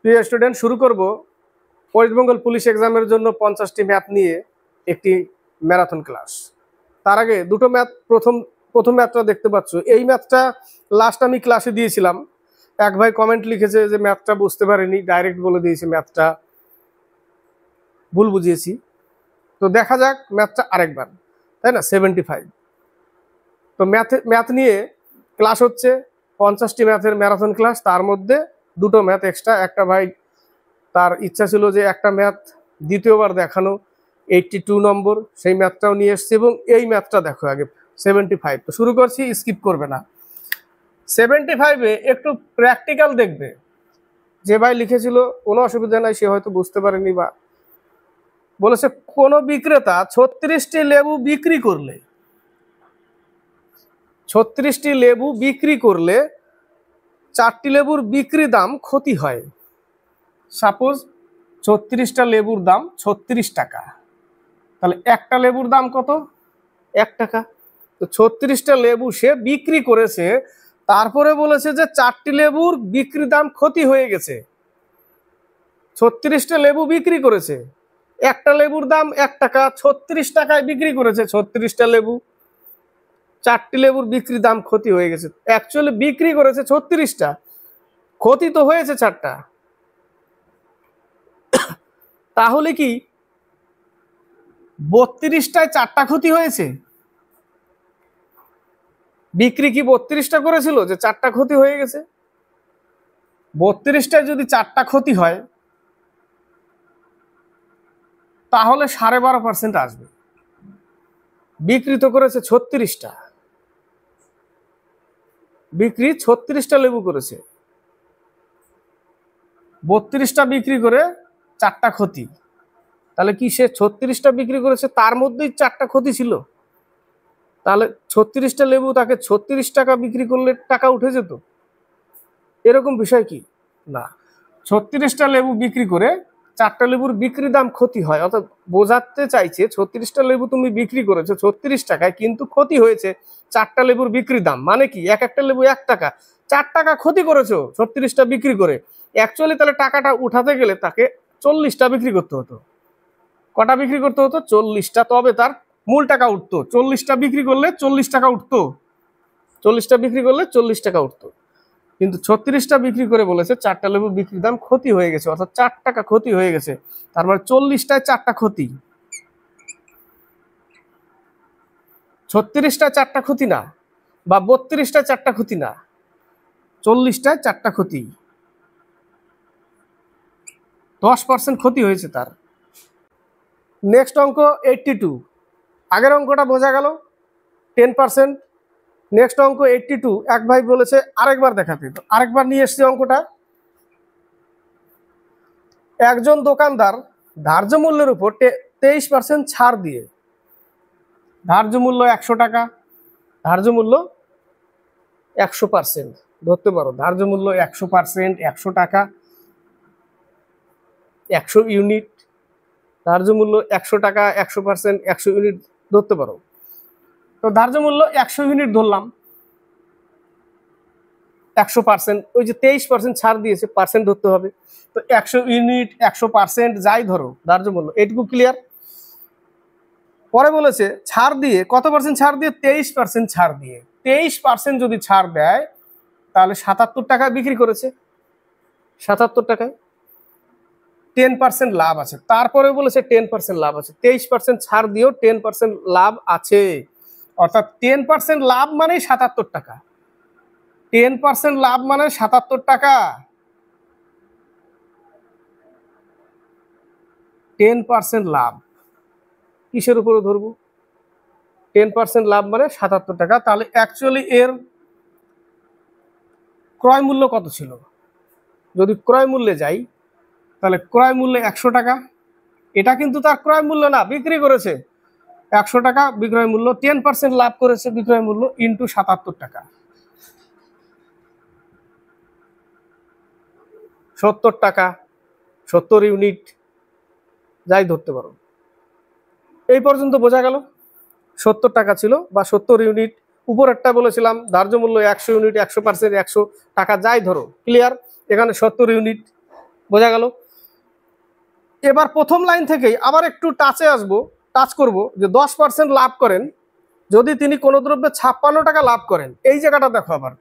প্রিয় স্টুডেন্ট, শুরু করব ওয়েস্ট বেঙ্গল পুলিশ এক্সামের জন্য 50টি ম্যাথ নিয়ে একটি ম্যারাথন ক্লাস। তার আগে দুটো ম্যাথ, প্রথম ম্যাথটা দেখতে পাচ্ছ। এই ম্যাথটা লাস্ট আমি ক্লাসে দিয়েছিলাম। এক ভাই কমেন্ট লিখেছে যে ম্যাথটা বুঝতে পারিনি, ডাইরেক্ট বলে দিয়েছি ম্যাথটা ভুল বুঝিয়েছি। তো দেখা যাক ম্যাথটা আরেকবার, তাই না? 75। তো ম্যাথ নিয়ে ক্লাস হচ্ছে 50টি ম্যাথের ম্যারাথন ক্লাস। তার মধ্যে দুটো ম্যাথ এক্সট্রা। একটা ভাই তার ইচ্ছা ছিল যে একটা ম্যাথ দ্বিতীয়বার দেখানো, 82 নম্বর, সেই ম্যাথটাও নিয়ে এসছি। এবং এই ম্যাথটা দেখো আগে, 75। তো শুরু করছি, স্কিপ করবে না। 75-এ একটু প্র্যাকটিক্যাল দেখবে। যে ভাই লিখেছিল কোনো অসুবিধা নাই, সে হয়তো বুঝতে পারেনি বা বলেছে কোন বিক্রেতা 36টি লেবু বিক্রি করলে 4টি লেবুর বিক্রি দাম ক্ষতি হয়। সাপোজ 36টা লেবুর দাম 36 টাকা, তাহলে একটা লেবুর দাম কত? 1 টাকা। তো 36টা লেবু সে বিক্রি করেছে, তারপরে বলেছে যে 4টি লেবুর বিক্রি দাম ক্ষতি হয়ে গেছে। 36টা লেবু বিক্রি করেছে, একটা লেবুর দাম 1 টাকা, 36 টাকায় বিক্রি করেছে 36টা লেবু। 4টি লেবুর বিক্রি দাম ক্ষতি হয়ে গেছে। অ্যাকচুয়ালি বিক্রি করেছে 36টা, ক্ষতি তো হয়েছে 4টা। তাহলে কি 32টায় 4টা ক্ষতি হয়েছে? বিক্রি কি 32টা করেছিল যে 4টা ক্ষতি হয়ে গেছে? 32টায় যদি 4টা ক্ষতি হয় তাহলে 12.5% আসবে। বিক্রি তো করেছে 36টা, বিক্রি 36টা লেবু করেছে, 32টা বিক্রি করে 4টা ক্ষতি। তাহলে কি সে 36টা বিক্রি করেছে, তার মধ্যেই 4টা ক্ষতি ছিল? তাহলে 36টা লেবু তাকে 36 টাকা বিক্রি করলে টাকা উঠে যেত? এরকম বিষয় কি না। 36টা লেবু বিক্রি করে 4টা লেবুর বিক্রি দাম ক্ষতি হয়, অর্থাৎ বোঝাতে চাইছে 36টা লেবু তুমি বিক্রি করেছো 36 টাকায়, কিন্তু ক্ষতি হয়েছে 4টা লেবুর বিক্রি দাম। মানে কি, একটা লেবু 1 টাকা, 4 টাকা ক্ষতি করেছো 36টা বিক্রি করে। অ্যাকচুয়ালি তাহলে টাকাটা উঠাতে গেলে তাকে 40টা বিক্রি করতে হতো। কটা বিক্রি করতে হতো? 40টা, তবে তার মূল টাকা উঠতো। 40টা বিক্রি করলে 40 টাকা উঠতো, 40টা বিক্রি করলে 40 টাকা উঠতো। কিন্তু 36টা বিক্রি করে বলেছে 4টা লেবুর বিক্রির দাম ক্ষতি হয়ে গেছে, অর্থাৎ 4 টাকা ক্ষতি হয়ে গেছে। তার মানে 40টায় 4টা ক্ষতি, 36টায় 4টা ক্ষতি না, বা 32টায় 4টা ক্ষতি না, 40টায় 4টা ক্ষতি। 10% ক্ষতি হয়েছে তার। নেক্সট অঙ্ক 82। আগের অঙ্কটা বোঝা গেল 10%। নেক্সট অঙ্ক 82। এক ভাই বলেছে আরেকবার দেখাতে, তো আরেকবার নিয়ে এসছে অঙ্কটা। একজন দোকানদার ধার্য মূল্যের উপর 23% ছাড় দিয়ে, ধার্য মূল্য 100 টাকা, ধার্য মূল্য 100% ধরতে পারো, ধার্য মূল্য 100%, 100 টাকা, 100 ইউনিট, ধার্য মূল্য 100 টাকা, 100%, 100 ইউনিট ধরতে পারো। তো ধার্য মূল্য 100 ইউনিট ধরলাম, 100%, ওই যে 23% ছাড় দিয়েছে, পার্সেন্ট ধরতে হবে। তো 100 ইউনিট, 100%, যাই ধরো ধার্য মূল্য, এইটুকু ক্লিয়ার। পরে বলেছে ছাড় দিয়ে, কত পার্সেন্ট ছাড় দিয়ে? 23% ছাড় দিয়ে। 23% যদি ছাড় দেয় তাহলে 77 টাকায় বিক্রি করেছে, 77 টাকায় 10% লাভ আছে। তারপরে বলেছে 10% লাভ আছে, 23% ছাড় দিয়েও 10% লাভ আছে, অর্থাৎ 10% লাভ মানে 77 টাকা। 10% লাভ মানে 77 টাকা। 10% লাভ কিসের উপরে ধরবো? 10% লাভ মানে 77 টাকা। তাহলে অ্যাকচুয়ালি এর ক্রয় মূল্য কত ছিল? যদি ক্রয় মূল্যে যাই তাহলে ক্রয় মূল্য 100 টাকা। এটা কিন্তু তার ক্রয় মূল্য না, বিক্রি করেছে 100 টাকা বিক্রয় মূল্য, 10% লাভ করেছে বিক্রয় মূল্য ইন্টু 77 টাকা, 70 টাকা, 70 ইউনিট, যাই ধরতে পারো। এই পর্যন্ত বোঝা গেল? 70 টাকা ছিল বা 70 ইউনিট। উপরেরটা বলেছিলাম ধার্য মূল্য 100 ইউনিট, 100%, 100 টাকা, যাই ধরো, ক্লিয়ার। এখানে 70 ইউনিট, বোঝা গেল? এবার প্রথম লাইন থেকেই আবার একটু টাচ করব যে 10% লাভ করেন যদি তিনি কোনো দ্রব্যে 56 টাকা লাভ করেন। এই জায়গাটা দেখো, আবার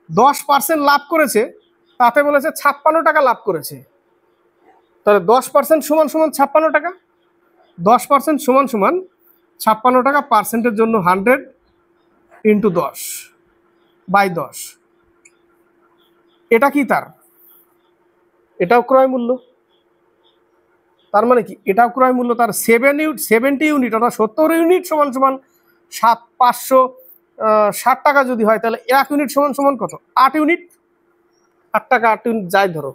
10% লাভ করেছে, তাতে বলেছে 56 টাকা লাভ করেছে। তাহলে 10% সমান সমান 56 টাকা, 10% সমান সমান 56 টাকা। পার্সেন্টের জন্য 100 ইন্টু 10/10। এটা কি তার? এটাও ক্রয় মূল্য। তার মানে কি? এটাও ক্রয় মূল্য। তার 70 ইউনিট অর্থাৎ 70 ইউনিট সমান সমান 560 টাকা যদি হয়, তাহলে 1 ইউনিট সমান সমান কত? 8 ইউনিট। 8 টাকা 8 ইউনিট যাই ধরো,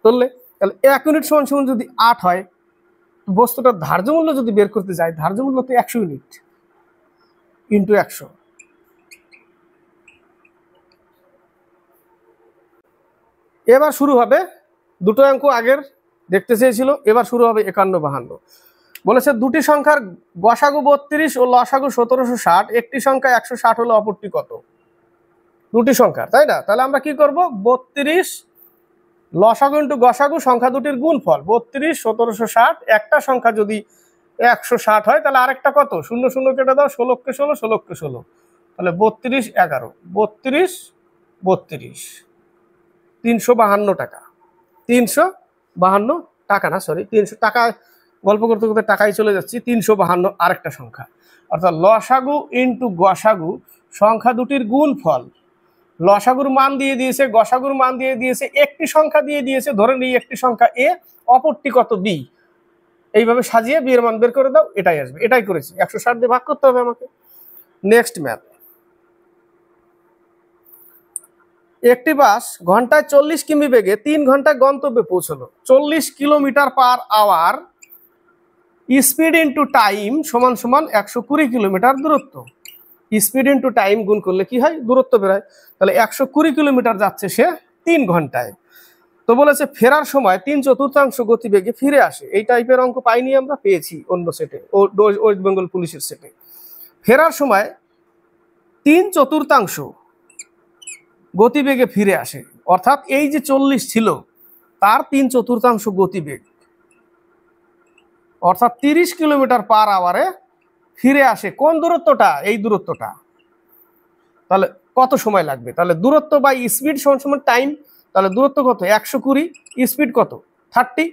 ধরলে তাহলে 1 ইউনিট সমান সমান যদি 8 হয়, বস্তুটার ধার্য মূল্য যদি বের করতে যাই, ধার্য মূল্য তো 100 ইউনিট ইন্টু 100। এবার শুরু হবে, দুটো অঙ্ক আগের দেখতে চেয়েছিল, এবার শুরু হবে 51-52। বলেছে দুটি সংখ্যার গসাগু 32 ও লসাগু 1760, একটি সংখ্যা 160 হলে অপরটি কত? দুটি সংখ্যার, তাই না? তাহলে আমরা কি করব? 32 লসাগু ইন্টু গসাগু, সংখ্যা দুটির গুণফল 32 1760। একটা সংখ্যা যদি 160 হয়, তাহলে আরেকটা কত? 0 0 কেটে দাও, 16 কে 16, 16 কে 16, তাহলে 32 11, 32 32, 352 টাকা। 352 টাকা না, সরি, 300 টাকা। গল্প করতে করতে টাকায় চলে যাচ্ছি। 352 আরেকটা সংখ্যা, অর্থাৎ লসাগু ইন্টু গসাগু, সংখ্যা দুটির গুণফল। লসাগুর মান দিয়ে দিয়েছে, গসাগুর মান দিয়ে দিয়েছে, একটি সংখ্যা দিয়ে দিয়েছে, ধরে নিই একটি সংখ্যা এ, অপরটি কত? বি। এইভাবে সাজিয়ে বি এর মান বের করে দাও, এটাই আসবে। এটাই করেছি, 160 দিয়ে ভাগ করতে হবে আমাকে। Next math. একটি বাস ঘন্টায় 40 কিমি বেগে 3 ঘন্টায় গন্তব্যে পৌঁছলো। 40 kilometre per hour speed into time সমান সমান 120 কিলোমিটার দূরত্ব। স্পিড ইন্টু টাইম গুণ করলে কি হয়? দূরত্ব বেরোয়। তাহলে 120 কিলোমিটার যাচ্ছে সে 3 ঘন্টায়। তো বলেছে ফেরার সময় 3/4 গতিবেগে ফিরে আসে। এই টাইপের অঙ্ক পাইনি আমরা, পেয়েছি অন্য সেটে, ওয়েস্ট বেঙ্গল পুলিশের সেটে। ফেরার সময় 3/4 গতিবেগে ফিরে আসে, অর্থাৎ এই যে 40 ছিল তার 3/4 গতিবেগ, অর্থাৎ 30 কিলোমিটার পার আওয়ারে ফিরে আসে। কোন দূরত্বটা? এই দূরত্বটা। তাহলে কত সময় লাগবে? তাহলে দূরত্ব বাই স্পিড সমান সমান টাইম। তাহলে দূরত্ব কত? 120, স্পিড কত? 30।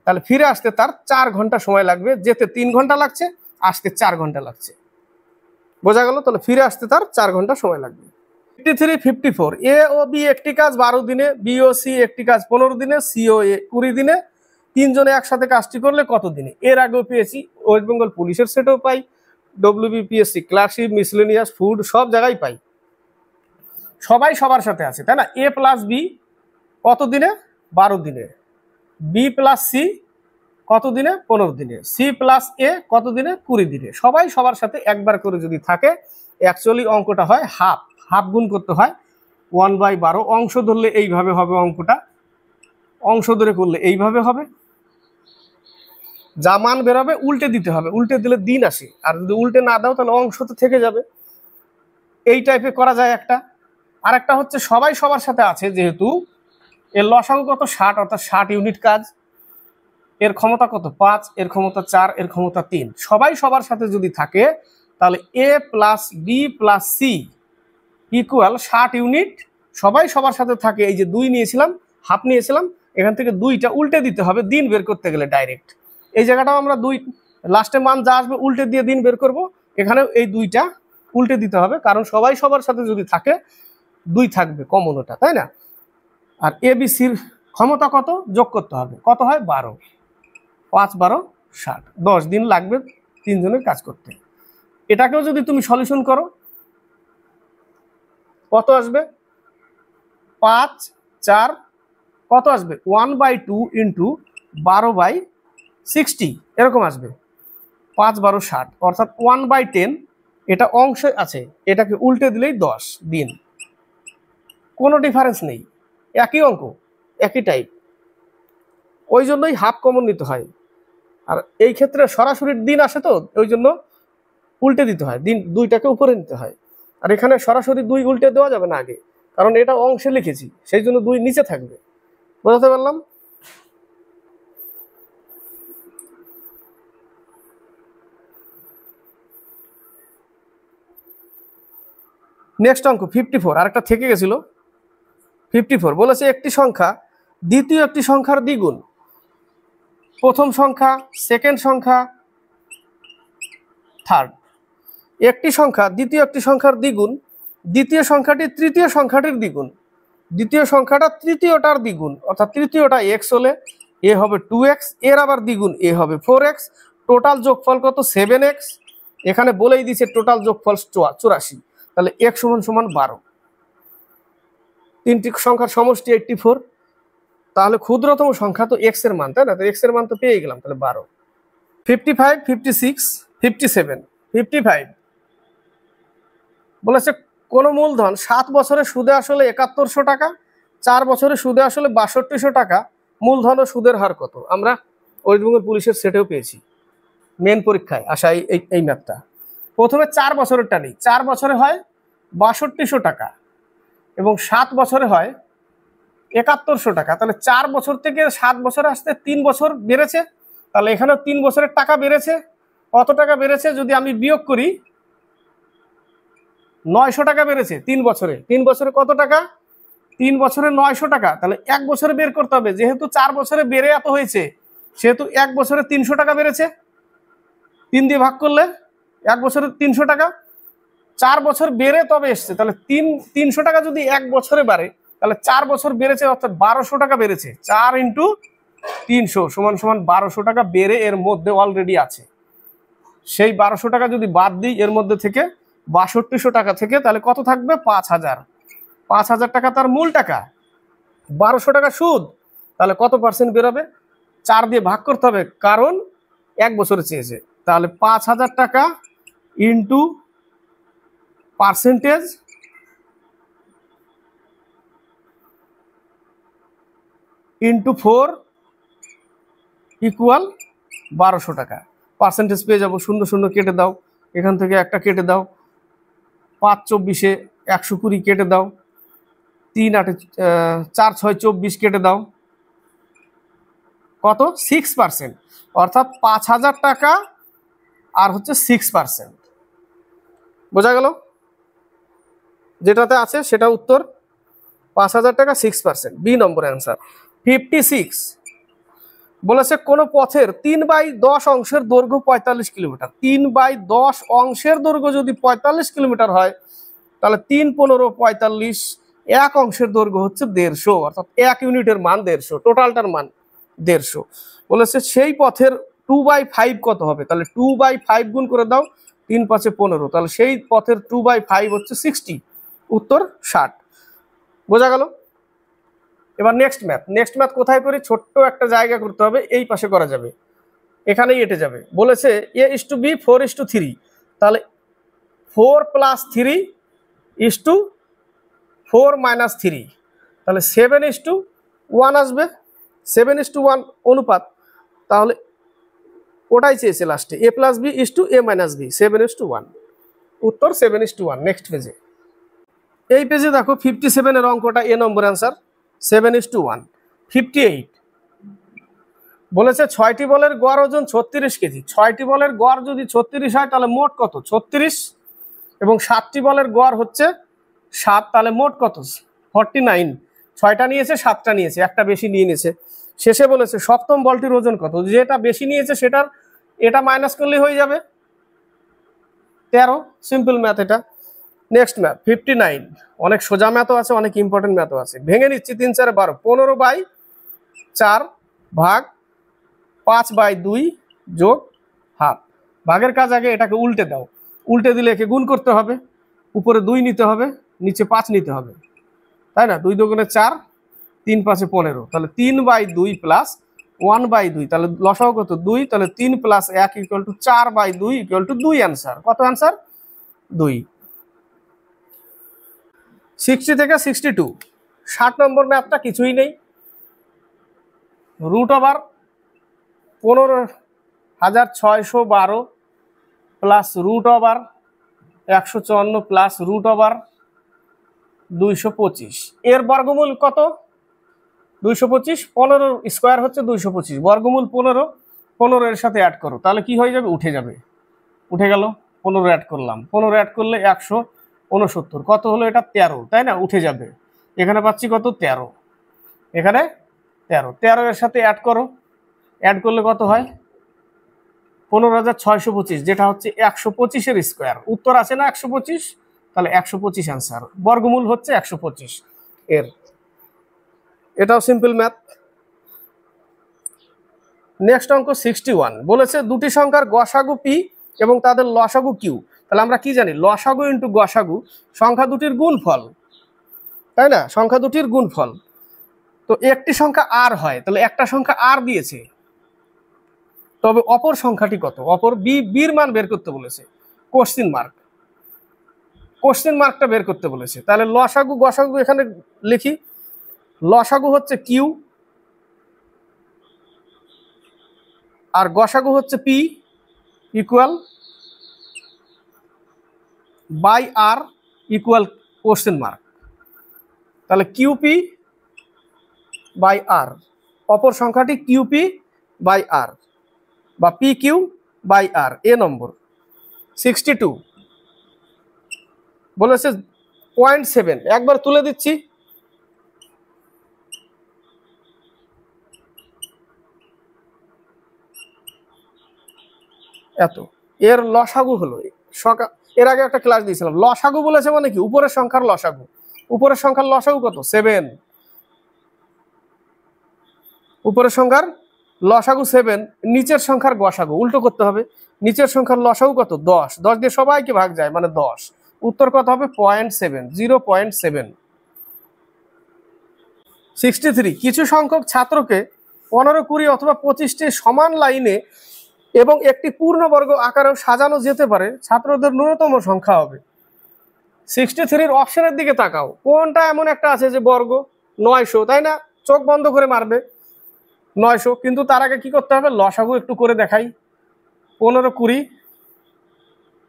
তাহলে ফিরে আসতে তার 4 ঘন্টা সময় লাগবে। যেতে 3 ঘন্টা লাগছে, আসতে 4 ঘন্টা লাগছে। বোঝা গেল? তাহলে ফিরে আসতে তার 4 ঘন্টা সময় লাগবে। 53-54, এ ও বি একটি কাজ 12 দিনে, বি ও সি একটি কাজ 15 দিনে, সি ও এ 20 দিনে। তিনজনে একসাথে কাজটি করলে কত দিনে? এর আগেও পেয়েছি, ওয়েস্ট বেঙ্গল পুলিশের সেটেও পাই, WBPSC ক্লাসিক, মিসলেনিয়াস, ফুড, সব জায়গায় পাই। সবাই সবার সাথে আছে, তাই না? এ প্লাস বি কত দিনে? 12 দিনে। বি প্লাস সি কত দিনে? 15 দিনে। সি প্লাস এ কত দিনে? 20 দিনে। সবাই সবার সাথে একবার করে যদি থাকে, অ্যাকচুয়ালি অঙ্কটা হয় হাফ। হাফ গুণ করতে হয় 1/12। অংশ ধরলে এইভাবে হবে অঙ্কটা, অংশ ধরে করলে এইভাবে হবে। যা মান বেরোবে উল্টে দিতে হবে, উল্টে দিলে দিন আসে। আর যদি উল্টে না দাও তাহলে অংশ তো থেকে যাবে। এই টাইপে করা যায় একটা। আর একটা হচ্ছে সবাই সবার সাথে আছে, যেহেতু এর লসাগু কত? 60, অর্থাৎ 60 ইউনিট কাজ। এর ক্ষমতা কত? 5, এর ক্ষমতা 4, এর ক্ষমতা 3। সবাই সবার সাথে যদি থাকে, তাহলে A plus B plus C equal 60 unit. সবাই সবার সাথে থাকে, এই যে 2 নিয়েছিলাম, হাফ নিয়েছিলাম, এখান থেকে 2টা উল্টে দিতে হবে দিন বের করতে গেলে ডাইরেক্ট। এই জায়গাটাও আমরা 2 লাস্টে মান যা আসবে উল্টে দিয়ে দিন বের করব। এখানেও এই 2টা উল্টে দিতে হবে, কারণ সবাই সবার সাথে যদি থাকে 2 থাকবে কমন ওটা, তাই না? আর এ বি সির ক্ষমতা কত? যোগ করতে হবে। কত হয়? 12। 5 12 60। 10 দিন লাগবে 3 জনের কাজ করতে। এটাকেও যদি তুমি সলিউশন করো, কত আসবে? 5 4 কত আসবে? 1/2 ইন্টু 12/60 এরকম আসবে। 5 12 60, অর্থাৎ 1/10। এটা অংশে আছে, এটাকে উল্টে দিলেই 10 দিন। কোনো ডিফারেন্স নেই, একই অঙ্ক, একই টাইপ। ওই জন্যই হাফ কমন নিতে হয়। আর এই ক্ষেত্রে সরাসরি দিন আসে, তো ওই জন্য উল্টে দিতে হয়, দিন 2টাকে উপরে নিতে হয়। আর এখানে সরাসরি 2 উল্টে দেওয়া যাবে না আগে, কারণ এটা অংশে লিখেছি, সেই জন্য 2 নিচে থাকবে। বোঝাতে পারলাম? নেক্সট অঙ্ক 54, আরেকটা থেকে গেছিল 54। বলেছে একটি সংখ্যা দ্বিতীয় একটি সংখ্যার দ্বিগুণ। প্রথম সংখ্যা, সেকেন্ড সংখ্যা, থার্ড। একটি সংখ্যা দ্বিতীয় একটি সংখ্যার দ্বিগুণ, দ্বিতীয় সংখ্যাটি তৃতীয় সংখ্যাটির দ্বিগুণ, দ্বিতীয় সংখ্যাটা তৃতীয়টার দ্বিগুণ, অর্থাৎ তৃতীয়টা এক্স হলে এ হবে 2x, এর আবার দ্বিগুণ এ হবে 4x। টোটাল যোগফল কত? 7x। এখানে বলেই দিচ্ছে টোটাল যোগফল 84, তাহলে x সমান সমান 12। তিনটি সংখ্যার সমষ্টি 84, তাহলে ক্ষুদ্রতম সংখ্যা তো x এর মান, তাই না? তো x এর মান তো পেয়ে গেলাম, তাহলে 12। 55, 56, 57, 55 বলেছে কোন মূলধন 7 বছরে সুদে আসলে 7100 টাকা, 4 বছরে সুদে আসলে 6200 টাকা, মূলধন ও সুদের হার কত? আমরা ওয়েস্ট বেঙ্গল পুলিশের সেটেও পেয়েছি, মেন পরীক্ষায় আসা এই ম্যাথটা। প্রথমে 4 বছরেরটা নেই। 4 বছরে হয় 6200 টাকা এবং 7 বছরে হয় 7100 টাকা। তাহলে 4 বছর থেকে 7 বছরে আসতে 3 বছর বেড়েছে, তাহলে এখানেও 3 বছরের টাকা বেড়েছে। কত টাকা বেড়েছে যদি আমি বিয়োগ করি? 900 টাকা বেড়েছে 3 বছরে। 3 বছরে কত টাকা? 3 বছরে 900 টাকা। তাহলে 1 বছরে বের করতে হবে, যেহেতু 4 বছরে বেড়ে এত হয়েছে সেহেতু 1 বছরে 300 টাকা বেড়েছে। 3 দিয়ে ভাগ করলে 1 বছরে 300 টাকা, 4 বছর বেড়ে তবে এসছে। তাহলে 300 টাকা যদি 1 বছরে বাড়ে তাহলে 4 বছর বেড়েছে, অর্থাৎ 1200 টাকা বেড়েছে। 4 × 300 সমান সমান 1200 টাকা বেড়ে এর মধ্যে অলরেডি আছে। সেই 1200 টাকা যদি বাদ দিই এর মধ্যে থেকে 6200 টাকা থেকে, তাহলে কত থাকবে? 5000। 5000 টাকা তার মূল টাকা, 1200 টাকা সুদ। তাহলে কত পার্সেন্ট বেরোবে? 4 দিয়ে ভাগ করতে হবে, কারণ 1 বছরে চেয়েছে। তাহলে 5000 টাকা ইন্টু পার্সেন্টেজ ইন্টু 4 ইকুয়াল 1200 টাকা। পার্সেন্টেজ পেয়ে যাবো। 0 0 কেটে দাও, এখান থেকে একটা কেটে দাও, 5 24 120 কেটে দাও, 3 8 4 6 24 কেটে দাও, কত? 6%। অর্থাৎ 5000 টাকা আর হচ্ছে 6%। বোঝা গেল? যেটাতে আছে সেটা উত্তর, 5000 টাকা 6%, বি নম্বর অ্যান্সার। 56 বলেছে কোন পথের 3/10 অংশের দৈর্ঘ্য 45 কিলোমিটার। 3/10 অংশের দৈর্ঘ্য যদি 45 কিলোমিটার হয় তাহলে 3 15 45, 1 অংশের দৈর্ঘ্য হচ্ছে 150, অর্থাৎ 1 ইউনিটের মান 150, টোটালটার মান 150। বলেছে সেই পথের 2/5 কত হবে? তাহলে 2/5 গুণ করে দাও, 3 5 15, তাহলে সেই পথের 2/5 হচ্ছে 60, উত্তর 60। বোঝা গেল? এবার নেক্সট ম্যাথ কোথায় করি? ছোট্ট একটা জায়গা করতে হবে, এই পাশে করা যাবে, এখানেই এটে যাবে। বলেছে a/b 4:3, তাহলে 4 + 3 = 4 - 3, তাহলে 7:1 আসবে। 7:1 অনুপাত, তাহলে ওটাই চেয়েছে লাস্টে, a + b = a - b, 7:1, উত্তর 7:1। নেক্সট পেজে, এই পেজে দেখো 57 এর অঙ্কটা, এ নম্বর অ্যান্সার, 7:1। 58 বলেছে 6টি বলের গড় ওজন 36 কেজি। 6টি বলের গড় যদি 36 হয় তাহলে মোট কত? 36, এবং 7টি বলের গড় হচ্ছে 7, তাহলে মোট কত? 49। 6টা নিয়েছে, 7টা নিয়েছে, একটা বেশি নিয়ে নিয়েছে। শেষে বলেছে সপ্তম বলটির ওজন কত? যেটা বেশি নিয়েছে সেটার এটা মাইনাস করলেই হয়ে যাবে 13। সিম্পল ম্যাথ এটা। নেক্সট ম্যাথ 59, অনেক সোজা ম্যাথও আছে, অনেক ইম্পর্টেন্ট ম্যাথও আছে। ভেঙে নিচ্ছি, 3 4 12, 15/4 ভাগ 5/2 যোগ হাফ। ভাগের কাজ আগে এটাকে উল্টে দাও, উল্টে দিলে একে গুণ করতে হবে, উপরে 2 নিতে হবে, নিচে 5 নিতে হবে, তাই না? 2 2 4, 3 5 15, তাহলে 3/2 প্লাস 1/2, তাহলে লসাগু কত? 2, তাহলে 3 + 1 = 4/2 = 2 অ্যান্সার। কত অ্যান্সার? 2। 60 থেকে 62, 60 নম্বর ম্যাথটা কিছুই নেই। √15,612 প্লাস √154 প্লাস √225, এর বর্গমূল কত? 225। 15 স্কোয়ার হচ্ছে 225, বর্গমূল 15, 15 এর সাথে অ্যাড করো, তাহলে কি হয়ে যাবে? উঠে যাবে। উঠে গেল। 15 অ্যাড করলাম, 15 অ্যাড করলে 69 কত হলো এটা 13, তাই না? উঠে যাবে, এখানে পাচ্ছি কত 13, এখানে 13, 13 এর সাথে অ্যাড করো, অ্যাড করলে কত হয় 15,625, যেটা হচ্ছে 125 এর স্কোয়ার। উত্তর আছে না 125, তাহলে 125 অ্যান্সার, বর্গমূল হচ্ছে 125 এর। এটাও সিম্পল ম্যাথ। নেক্সট অঙ্ক 61 বলেছে দুটি সংখ্যার গসাগু পি এবং তাদের লসাগু কিউ। তাহলে আমরা কি জানি, লসাগু ইন্টু গসাগু সংখ্যা দুটির গুণফল, তাই না? সংখ্যা দুটির গুণফল। তো একটি সংখ্যা আর হয়, তাহলে একটা সংখ্যা আর দিয়েছে, তবে অপর সংখ্যাটি কত? অপর বির মান বের করতে বলেছে, কোশ্চেন মার্কটা বের করতে বলেছে। তাহলে লসাগু গসাগু এখানে লিখি, লসাগু হচ্ছে কিউ আর গসাগু হচ্ছে P equal by R equal question mark. তাহলে কিউপি বাই আর, অপর সংখ্যাটি কিউপি বাই আর বা পি কিউ বাই আর। এ নম্বর 62 বলেছে 0.7, একবার তুলে দিচ্ছি, এত। এর লসাগু হলো, এর আগে একটা ক্লাস দিয়েছিলাম, লসাগু বলেছে মানে কি, উপরের সংখ্যার লসাগু। উপরের সংখ্যার লসাগু কত? 7। উপরের সংখ্যার লসাগু 7, নিচের সংখ্যার গসাগু উল্টো করতে হবে। নিচের সংখ্যার লসাগু কত? 10, 10 দিয়ে সবাইকে ভাগ যায় মানে 10। উত্তর কত হবে? 0.7, 0.7। 63 কিছু সংখ্যক ছাত্রকে 15, 20 অথবা 25টি সমান লাইনে এবং একটি পূর্ণবর্গ আকারেও সাজানো যেতে পারে, ছাত্রদের ন্যূনতম সংখ্যা হবে। 63 অপশনের দিকে তাকাও, কোনটা এমন একটা আছে যে বর্গ? 900, তাই না? চোখ বন্ধ করে মারবে 900, কিন্তু তার আগে কি করতে হবে? লসাগু একটু করে দেখাই। 15, 20,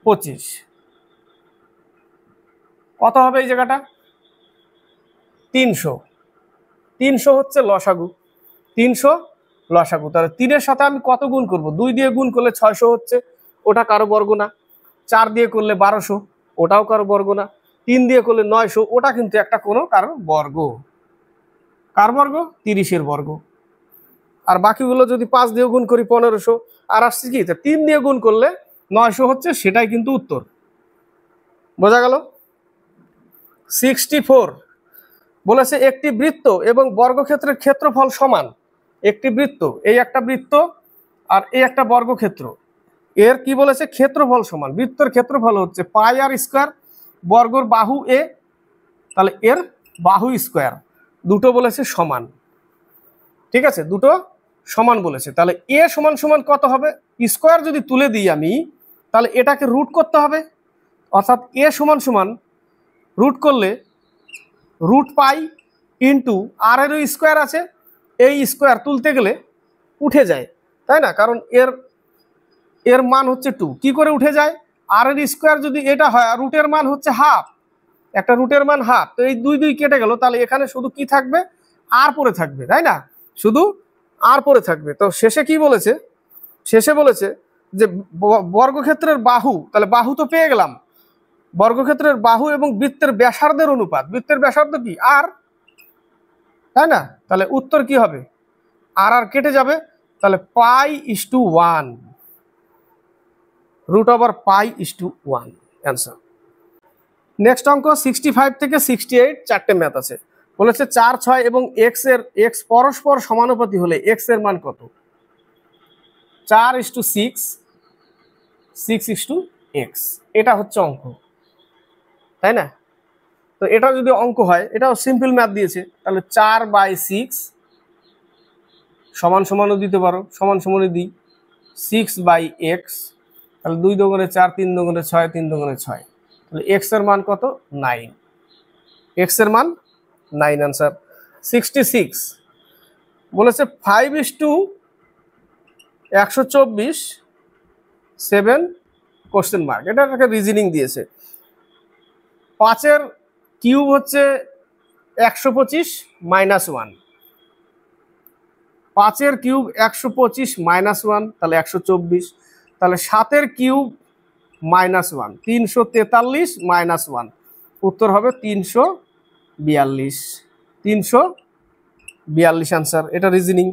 25 কত হবে এই জায়গাটা? 300। 300 হচ্ছে লসাগু, 300 লসাগু। তাহলে 3-এর সাথে আমি কত গুণ করব? 2 দিয়ে গুণ করলে 600 হচ্ছে, ওটা কারো বর্গ না। 4 দিয়ে করলে 1200, ওটাও কারো বর্গ না। 3 দিয়ে করলে 900, ওটা কিন্তু একটা কোনো কারো বর্গ। কার বর্গ? 30-এর বর্গ। আর বাকিগুলো যদি 5 দিয়ে গুণ করি 1500, আর আসছে কি 3 দিয়ে গুণ করলে 900 হচ্ছে, সেটাই কিন্তু উত্তর। বোঝা গেল? 64 বলেছে একটি বৃত্ত এবং বর্গক্ষেত্রের ক্ষেত্রফল সমান। একটি বৃত্ত, এই একটা বৃত্ত আর এই একটা বর্গক্ষেত্র, এর কি বলেছে? ক্ষেত্রফল সমান। বৃত্তের ক্ষেত্রফল হচ্ছে পাই আর স্কোয়ার, বর্গর বাহু এ, তাহলে এর বাহু স্কোয়ার, দুটো বলেছে সমান। ঠিক আছে, দুটো সমান বলেছে। তাহলে এ সমান সমান কত হবে? স্কোয়ার যদি তুলে দিই আমি, তাহলে এটাকে রুট করতে হবে, অর্থাৎ এ সমান সমান রুট করলে রুট পাই ইন্টু আর এরও স্কোয়ার আছে, এই স্কোয়ার তুলতে গেলে উঠে যায়, তাই না? কারণ এর মান হচ্ছে 2, কি করে উঠে যায়? আর এর স্কোয়ার যদি এটা হয়, আর রুটের মান হচ্ছে হাফ, একটা রুটের মান হাফ, তো এই 2 2 কেটে গেল, তাহলে এখানে শুধু কি থাকবে? আর পরে থাকবে, তাই না? শুধু আর পরে থাকবে। তো শেষে কি বলেছে? শেষে বলেছে যে বর্গক্ষেত্রের বাহু, তাহলে বাহু তো পেয়ে গেলাম, বর্গক্ষেত্রের বাহু এবং বৃত্তের ব্যাসার্ধের অনুপাত। বৃত্তের ব্যাসার্ধ কি? আর, তাই না? তাহলে উত্তর কি হবে? আর আর কেটে যাবে, তাহলে π/1, √π/1 অ্যান্সার। নেক্সট অঙ্ক 65 থেকে 68 চারটে ম্যাথ আছে। বলেছে 4, 6 এবং এক্স পরস্পর সমানুপাতি হলে এক্স এর মান কত? 4:6, 6:x, এটা হচ্ছে অঙ্ক, তাই না? তো এটা যদি অঙ্ক হয়, এটাও সিম্পল ম্যাথ দিয়েছে, তাহলে 4/6 সমান সমানও দিতে পারো, সমান সমানই দিই, 6/x, তাহলে 2 দুগুণে 4, 3 দুগুণে 6, 3 দুগুণে 6, তাহলে এক্স এর মান কত? 9, এক্স এর মান 9 অ্যান্সার। 66 বলেছে 5:124, 7 কোশ্চেন মার্ক। এটা একটা রিজনিং দিয়েছে। 5-এর কিউব হচ্ছে 125 - 1, 5-এর কিউব 125 - 1, তাহলে 124, তাহলে 7-এর কিউব -1, 343 - 1, উত্তর হবে 342। 342 আনসার। এটা রিজনিং।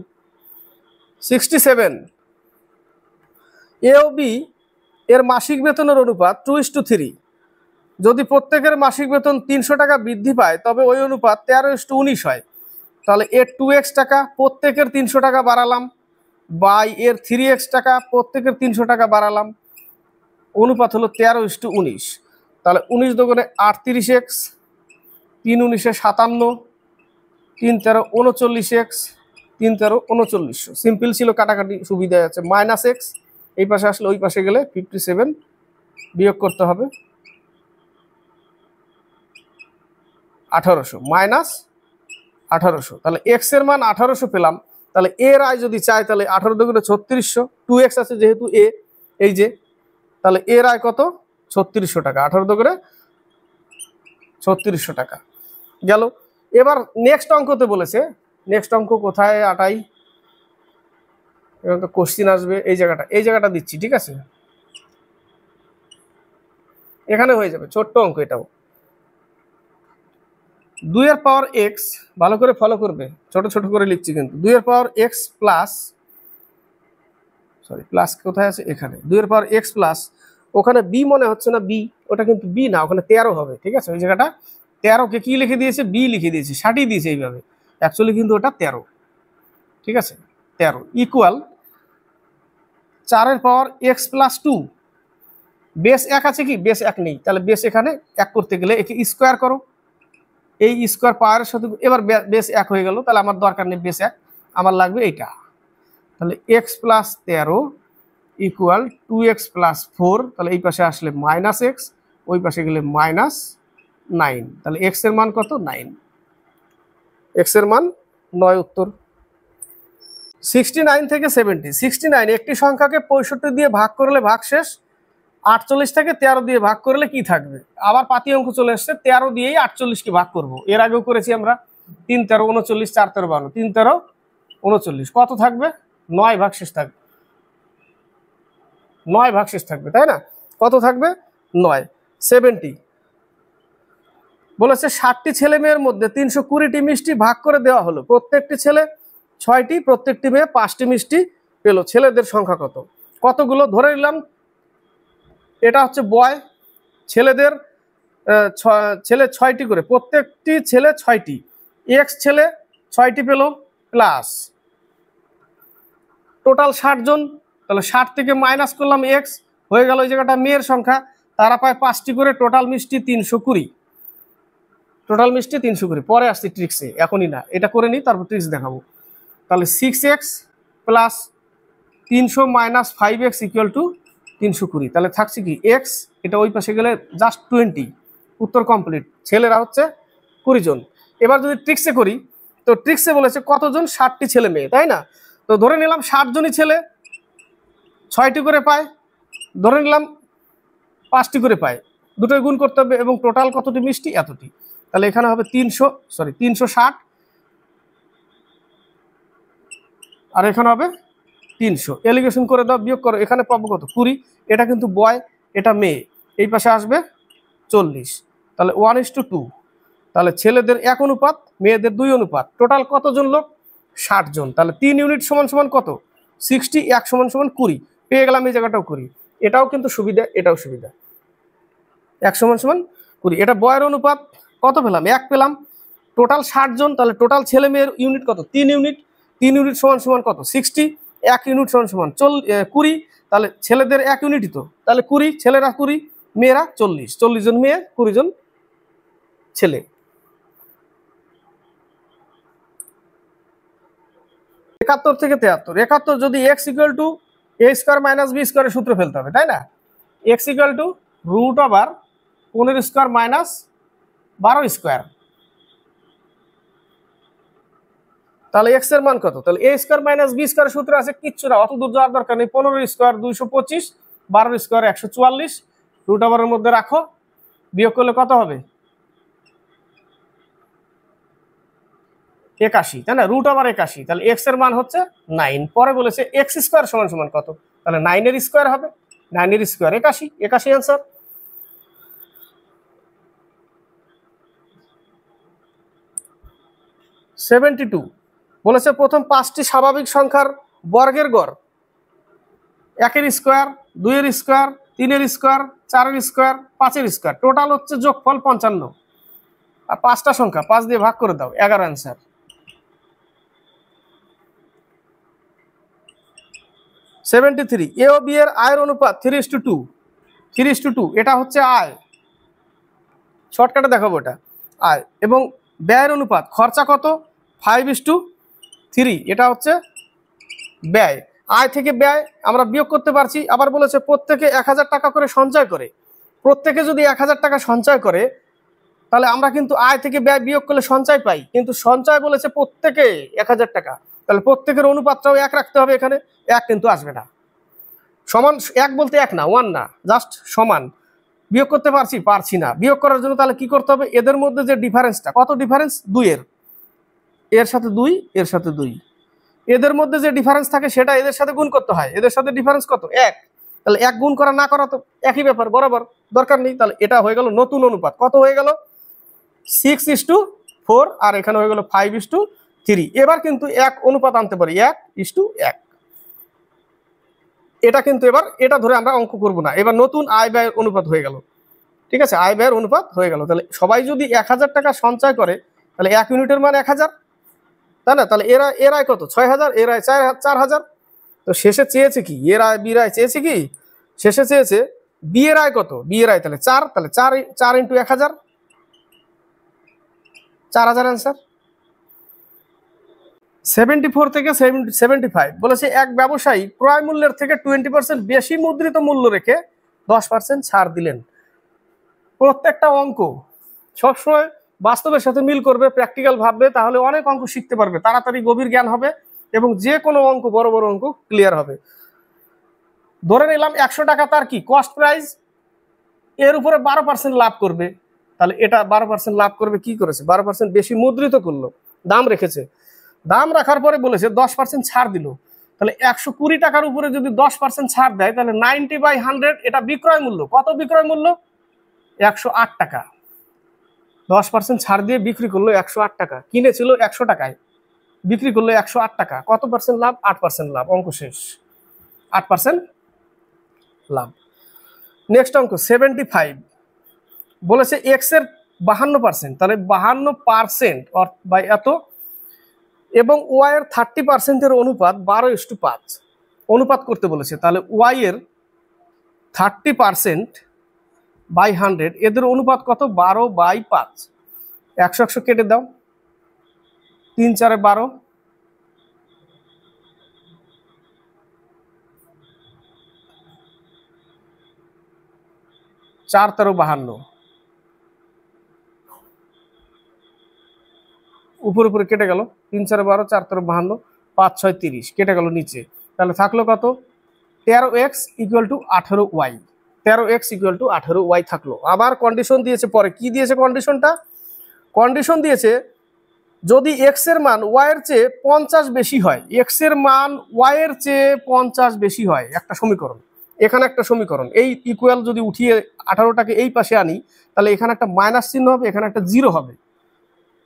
67, এ ও বি এর মাসিক বেতনের অনুপাত 2:3। যদি প্রত্যেকের মাসিক বেতন 300 টাকা বৃদ্ধি পায় তবে ওই অনুপাত 13:19 হয়। তাহলে এর 2x টাকা প্রত্যেকের 300 টাকা বাড়ালাম, বাই এর 3x টাকা প্রত্যেকের 300 টাকা বাড়ালাম, অনুপাত হলো 13:19। তাহলে 19 দুগুণে 38x, 3 19 57, 3 13 39x, 3 13 3900। সিম্পল ছিল, কাটাকাটি সুবিধা আছে। মাইনাস এক্স এই পাশে আসলে ওই পাশে গেলে 57 বিয়োগ করতে হবে 1800 মাইনাস 1800। তাহলে এক্স এর মান 1800 পেলাম। তাহলে এর আয় যদি চাই তাহলে 18 দুগুণে 3600, 2x আছে যেহেতু এ, এই যে, তাহলে এর আয় কত? 3600 টাকা। 18 দুগুণে 3600 টাকা গেল। এবার নেক্সট অঙ্কতে বলেছে, নেক্সট অঙ্ক কোথায় আটাই, এবার তো কোশ্চিন আসবে এই জায়গাটা দিচ্ছি, ঠিক আছে? এখানে হয়ে যাবে, ছোট্ট অঙ্ক এটাও। 2 এর পাওয়ার x, ভালো করে ফলো করবে, ছোট ছোট করে লিখছি কিন্তু। 2 এর পাওয়ার x প্লাস, সরি প্লাস কোথায় আছে? এখানে। 2 এর পাওয়ার x প্লাস, ওখানে বি মনে হচ্ছে না, বি, ওটা কিন্তু বি না, ওখানে 13 হবে, ঠিক আছে? ওই জায়গাটা 13 কে কি লিখে দিয়েছে? বি লিখে দিয়েছে, সাটিয়ে দিয়েছে এইভাবে। অ্যাকচুয়ালি কিন্তু ওটা 13, ঠিক আছে? 13 ইকুয়াল 4 এর পাওয়ার x প্লাস 2, বেস 1 আছে কি? বেস 1 নেই, তাহলে বেস এখানে 1 করতে গেলে একে স্কোয়ার করো, এই স্কোয়ার পাওয়ারের সাথে এবার বেস 1 হয়ে গেল, তাহলে আমার দরকার নেই বেস 1, আমার লাগবে এইটা। তাহলে x plus 13 equal 2x plus 4, তাহলে এই পাশে আসলে মাইনাস এক্স, ওই পাশে গেলে মাইনাস 9। তাহলে x এর মান কত? 9। x এর মান 9 উত্তর। 69 থেকে 70। 69, একটি সংখ্যাকে 65 দিয়ে ভাগ করলে ভাগশেষ 48 থেকে 13 দিয়ে ভাগ করলে কি থাকবে? আবার পাতি অঙ্ক চলে আসছে, 13 দিয়েই 48 কে ভাগ করব। এর আগেও করেছি আমরা। 3 13 39, 4 13 12, 3 13 39, কত থাকবে? 9 ভাগশেষ থাকবে, 9 ভাগশেষ থাকবে, তাই না? কত থাকবে? 9। 70 বলেছে 60টি ছেলে মেয়ের মধ্যে 320টি মিষ্টি ভাগ করে দেওয়া হলো, প্রত্যেকটি ছেলে 6টি, প্রত্যেকটি মেয়ে 5টি মিষ্টি পেল, ছেলেদের সংখ্যা কত? কতগুলো? ধরে নিলাম এটা হচ্ছে বয়, ছেলেদের ছেলে 6টি করে, প্রত্যেকটি ছেলে 6টি, এক্স ছেলে 6টি পেল, প্লাস টোটাল 60 জন, তাহলে 60 থেকে মাইনাস করলাম এক্স, হয়ে গেল ওই জায়গাটা মেয়ের সংখ্যা, তারা পায় 5টি করে, টোটাল মিষ্টি 320, টোটাল মিষ্টি 320। পরে আসছি ট্রিক্সে, এখনই না, এটা করে নিই তারপর ট্রিক্স দেখাবো। তাহলে 6x plus 300 minus 5x equal to 320। তাহলে থাকছে কি? এক্স, এটা ওই পাশে গেলে জাস্ট 20। উত্তর কমপ্লিট। ছেলেরা হচ্ছে 20 জন। এবার যদি ট্রিক্সে করি, তো ট্রিক্সে বলেছে কতজন? 60টি ছেলে মেয়ে, তাই না? তো ধরে নিলাম 60 জনই ছেলে, 6টি করে পায়, ধরে নিলাম 5টি করে পায়, দুটোই গুণ করতে হবে, এবং টোটাল কতটি মিষ্টি? এতটি। তাহলে এখানে হবে 360, আর এখানে হবে 300। এলিগেশন করে দাও, বিয়োগ করো, এখানে পাবো কত? 20। এটা কিন্তু বয়, এটা মেয়ে, এই পাশে আসবে 40। তাহলে 1:2। তাহলে ছেলেদের 1 অনুপাত, মেয়েদের 2 অনুপাত, টোটাল কতজন লোক? 60 জন। তাহলে 3 ইউনিট সমান সমান কত? 60, 1 সমান সমান 20। পেয়ে গেলাম এই জায়গাটাও 20। এটাও কিন্তু সুবিধা, এটাও সুবিধা। 1 সমান সমান 20। এটা বয়ের অনুপাত, কত পেলাম? 1 পেলাম। টোটাল 60 জন, তাহলে টোটাল ছেলে মেয়ের ইউনিট কত? 3 ইউনিট। 3 ইউনিট সমান সমান কত? 60। 1 ইউনিট সমান সমান 20। তাহলে ছেলেদের 1 ইউনিটই তো, তাহলে 20, ছেলেরা 20, মেয়েরা 40। 40 জন মেয়ে, 20 জন ছেলে। 71 থেকে 73। 71 যদি x equal to a square minus b স্কোয়ারের সূত্র ফেলতে হবে, তাই না? x equal to root over 15 square minus 12 square. তাহলে x এর মান কত? তাহলে a স্কোয়ার মাইনাস b স্কোয়ারের সূত্র আছে, কিচ্ছু না, অত দূর যাওয়ার দরকার নেই। 15 স্কোয়ার 225, 12 স্কোয়ার 144, রুট ওভারের মধ্যে রাখো, বিয়োগ করলে কত হবে? 81, তাই না? Root over 81। তাহলে x এর মান হচ্ছে 9। পরে বলেছে x স্কোয়ার সমান সমান কত? তাহলে 9 এর স্কোয়ার হবে, 9 এর স্কোয়ার 81, 81 অ্যান্সার। 72 বলেছে প্রথম 5টি স্বাভাবিক সংখ্যার বর্গের গড়, 1-এর স্কোয়ার, 2-এর স্কোয়ার, 3-এর স্কোয়ার, 4-এর স্কোয়ার, 5-এর স্কোয়ার, টোটাল হচ্ছে যোগফল 55। আর 5টা সংখ্যা 5 দিয়ে ভাগ করে দাও, 11 অ্যান্সার। 73 এ ও বি এর আয়ের অনুপাত 3:2, 3:2 এটা হচ্ছে আয়, শর্টকাটে দেখাবো এটা আয়, এবং ব্যয়ের অনুপাত খরচা কত 5:3, এটা হচ্ছে ব্যয়। আয় থেকে ব্যয় আমরা বিয়োগ করতে পারছি। আবার বলেছে প্রত্যেকে 1000 টাকা করে সঞ্চয় করে, প্রত্যেকে যদি 1000 টাকা সঞ্চয় করে তাহলে আমরা কিন্তু আয় থেকে ব্যয় বিয়োগ করলে সঞ্চয় পাই, কিন্তু সঞ্চয় বলেছে প্রত্যেকে 1000 টাকা, তাহলে প্রত্যেকের অনুপাতটাও 1 রাখতে হবে এখানে, 1 কিন্তু আসবে না। সমান 1 বলতে 1 না, 1 না, জাস্ট সমান। বিয়োগ করতে পারছি না। বিয়োগ করার জন্য তাহলে কি করতে হবে, এদের মধ্যে যে ডিফারেন্সটা, কত ডিফারেন্স 2 এর সাথে 2, এর সাথে 2, এদের মধ্যে যে ডিফারেন্স থাকে সেটা এদের সাথে গুণ করতে হয়। এদের সাথে ডিফারেন্স কত 1, তাহলে 1 গুণ করা না করা তো একই ব্যাপার, বরাবর, দরকার নেই। তাহলে এটা হয়ে গেল নতুন অনুপাত, কত হয়ে গেল 6:4, আর এখানে হয়ে গেল 5:3। এবার কিন্তু 1 অনুপাত আনতে পারি, 1:1। এটা কিন্তু এবার এটা ধরে আমরা অঙ্ক করব না, এবার নতুন আয় ব্যয়ের অনুপাত হয়ে গেল। ঠিক আছে, আয় ব্যয়ের অনুপাত হয়ে গেল। তাহলে সবাই যদি 1000 টাকা সঞ্চয় করে তাহলে 1 ইউনিটের মান 1000, তাই না? তাহলে এর আয় কত 6000, এর আয় 4000। তো শেষে চেয়েছে কি, এর আয় বির আয় চেয়েছে কি, শেষে চেয়েছে বি এর আয় কত, বি এর আয় তাহলে 4, তাহলে 4 × 1000, 4000 অ্যান্সার। 74 থেকে 75 বলেছে এক ব্যবসায়ী ক্রয় মূল্যের থেকে 20% বেশি মুদ্রিত মূল্য রেখে 10% ছাড় দিলেন। প্রত্যেকটা অঙ্ক সবসময় বাস্তবের সাথে মিল করবে, প্র্যাকটিক্যাল ভাববে, তাহলে অনেক অঙ্ক শিখতে পারবে, তাড়াতাড়ি গভীর জ্ঞান হবে এবং যে কোনো অঙ্ক, বড় বড় অঙ্ক ক্লিয়ার হবে। ধরে নিলাম 100 টাকা তার কি কস্ট প্রাইস, এর উপরে 12% লাভ করবে, তাহলে এটা 12% লাভ করবে, কি করেছে 12% বেশি মুদ্রিত করলো, দাম রেখেছে। দাম রাখার পরে বলেছে 10% ছাড় দিল, তাহলে 120 টাকার উপরে যদি 10% ছাড় দেয় তাহলে 90/100 এটা বিক্রয় মূল্য। কত বিক্রয় মূল্য 108 টাকা, 10% ছাড় দিয়ে বিক্রি করলো 108 টাকা, কিনেছিল 100 টাকায়, বিক্রি করলো 108 টাকা, কত পার্সেন্ট লাভ 8% লাভ, অঙ্ক শেষ, 8% লাভ। নেক্সট অঙ্ক 75 বলেছে এক্স এর 52%, তাহলে 52% বাই এত, এবং ওয়াই এর 30% এর অনুপাত 12:5 অনুপাত করতে বলেছে। তাহলে ওয়াই এর 30% বাই 100, এদের অনুপাত কত 12/5, 100 কেটে দাও, 3 × 4 = 12, 4 × 13 = 52, উপরে উপরে কেটে গেল, 3 × 4 = 12, 4 × 13 = 52, 5 × 6 = 30, কেটে গেল নিচে। তাহলে থাকলো কত 13x = 18y, 13x = 18y থাকলো। আবার কন্ডিশন দিয়েছে, পরে কি দিয়েছে কন্ডিশনটা, কন্ডিশন দিয়েছে যদি x এর মান y এর চেয়ে 50 বেশি হয়, x এর মান y এর চেয়ে 50 বেশি হয়, একটা সমীকরণ, এখানে একটা সমীকরণ, এই ইকুয়াল যদি উঠিয়ে 18টাকে এই পাশে আনি তাহলে এখানে একটা মাইনাস চিহ্ন হবে, এখানে একটা 0 হবে,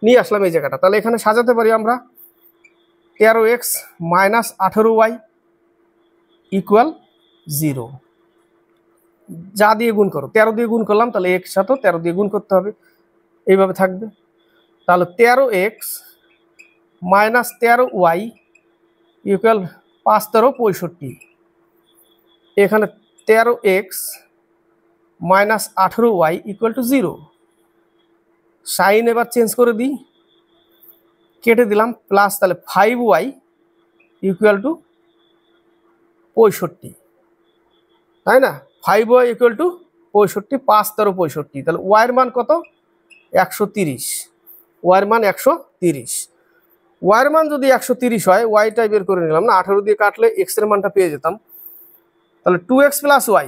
নিয়ে আসলাম এই জায়গাটা। তাহলে এখানে সাজাতে পারি আমরা 13x - 18y = 0, যা দিয়ে গুণ করো, 13 দিয়ে গুণ করলাম, তাহলে x সাথে 13 দিয়ে গুণ করতে হবে, এইভাবে থাকবে। তাহলে 13x - 13y = 5 × 13 = 65, এখানে 13x - 18y = 0, সাইন এবার চেঞ্জ করে দিই, কেটে দিলাম, প্লাস, তাহলে 5y = 65, তাই না, 5y = 65, 5 × 13 = 65, তাহলে y এর মান কত 130, y এর মান 130, y এর মান যদি 130 হয়, yটাই বের করে নিলাম না, 18 দিয়ে কাটলে x এর মানটা পেয়ে যেতাম। তাহলে 2x + y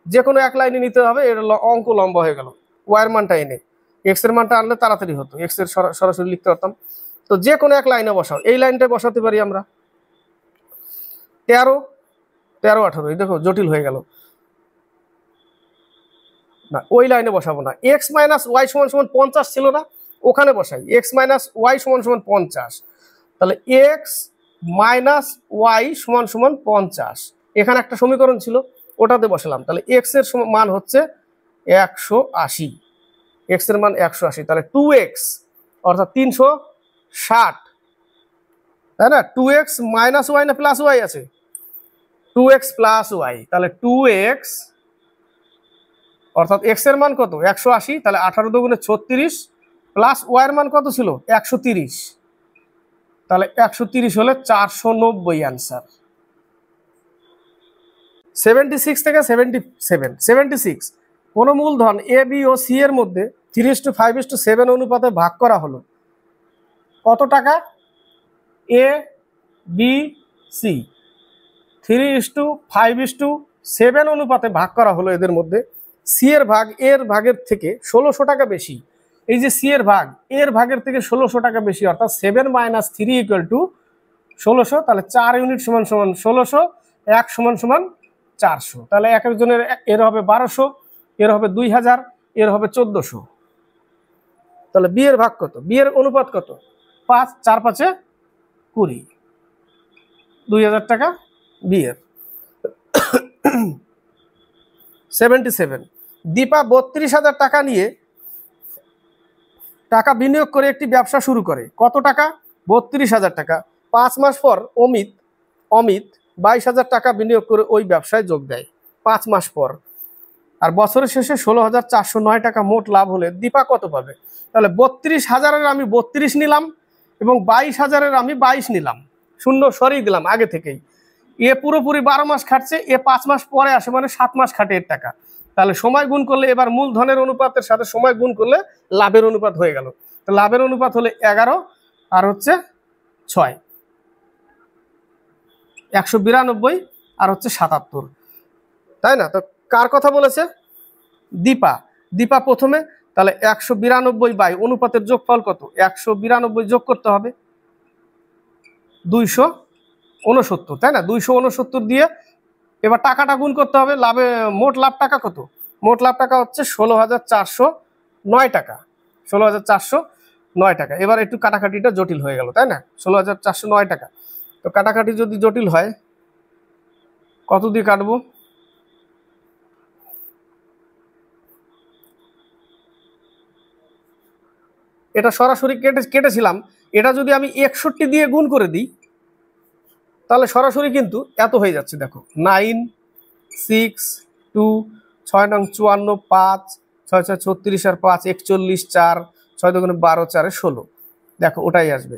যে কোনো এক লাইনে নিতে হবে, এর অঙ্ক লম্বা হয়ে গেল, y এর মানটা এনে x এর মানটা আনলে তাড়াতাড়ি হতো, x এর সরাসরি লিখতে পারতাম। তো যে কোনো এক লাইনে বসাও, এই লাইনটায় বসাতে পারি আমরা 13, 13, 18, এই দেখো জটিল হয়ে গেল না, ওই লাইনে বসাবো না, x - y = 50 ছিল না, ওখানে বসাই, এক্স মাইনাস ওয়াই সমান সমান 50, তাহলে এক্স মাইনাস ওয়াই সমান সমান 50, এখানে একটা সমীকরণ ছিল ওটাতে বসালাম, তাহলে এক্স এর মান হচ্ছে 180, এক্স এর মান 180, তাহলে 2x অর্থাৎ 360, তাই না? 2x মাইনাস ওয়াই না প্লাস ওয়াই আছে, 2x প্লাস ওয়াই, তাহলে 2x অর্থাৎ x এর মান কত 180, তাহলে 18 দুগুণে 36 প্লাস ওয়াই এর মান কত ছিল 130, তাহলে 130 হলে 490 অ্যান্সার। 76 থেকে 77, 76 কোন মূলধন এ বি ও সি এর মধ্যে 3:5:7 অনুপাতে ভাগ করা হলো, কত টাকা? এ বি সি 3:5:7 অনুপাতে ভাগ করা হলো, এদের মধ্যে সি এর ভাগ এর ভাগের থেকে 1600 টাকা বেশি। এই যে সি এর ভাগ এর ভাগের থেকে 1600 টাকা বেশি, অর্থাৎ 7 - 3 = 1600, তাহলে 4 ইউনিট সমান সমান 1600, 1 সমান সমান 400, তাহলে এক একজনের এর হবে 1200, এর হবে 2000, এর হবে 1400। তাহলে বি এর ভাগ কত? বি এর অনুপাত কত? 5, 4 5 20, 2000 টাকা বি এর। 77 দীপা 32,000 টাকা নিয়ে টাকা বিনিয়োগ করে একটি ব্যবসা শুরু করে, কত টাকা? 32,000 টাকা। 5 মাস পর অমিত 22,000 টাকা বিনিয়োগ করে ওই ব্যবসায় যোগ দেয় 5 মাস পর, আর বছরের শেষে 16,409 টাকা মোট লাভ হলে দীপা কত পাবে? তাহলে 32,000-এর আমি 32 নিলাম এবং 22,000-এর আমি 22 নিলাম, শূন্য সরিয়ে দিলাম আগে থেকেই। এ পুরোপুরি 12 মাস খাটছে, এ 5 মাস পরে আসে, মানে 7 মাস খাটে এর টাকা। তাহলে সময় গুণ করলে, এবার মূলধনের অনুপাতের সাথে সময় গুণ করলে লাভের অনুপাত হয়ে গেল। তো লাভের অনুপাত হলে 11 আর হচ্ছে 6, 192 আর হচ্ছে 77, তাই না? তো কার কথা বলেছে? দীপা। দীপা প্রথমে, তাহলে 192 বাই অনুপাতের যোগফল কত? 192 যোগ করতে হবে 269, তাই না? 269 দিয়ে এবার টাকাটা গুণ করতে হবে, লাভে মোট লাভ টাকা কত? মোট লাভ টাকা হচ্ছে 16,409 টাকা, 16,409 টাকা। এবার একটু কাটাকাটিটা জটিল হয়ে গেল, তাই না? 16,409 টাকা, তো কাটাকাটি যদি জটিল হয় কত দিয়ে কাটবো? এটা সরাসরি কেটেছিলাম, এটা যদি আমি 61 দিয়ে গুণ করে দিই তাহলে সরাসরি কিন্তু এত হয়ে যাচ্ছে, দেখো 9 6 2 6 নং 54 5 6 6 36 আর 5 41 4 6 2 12 4 16, দেখো ওটাই আসবে,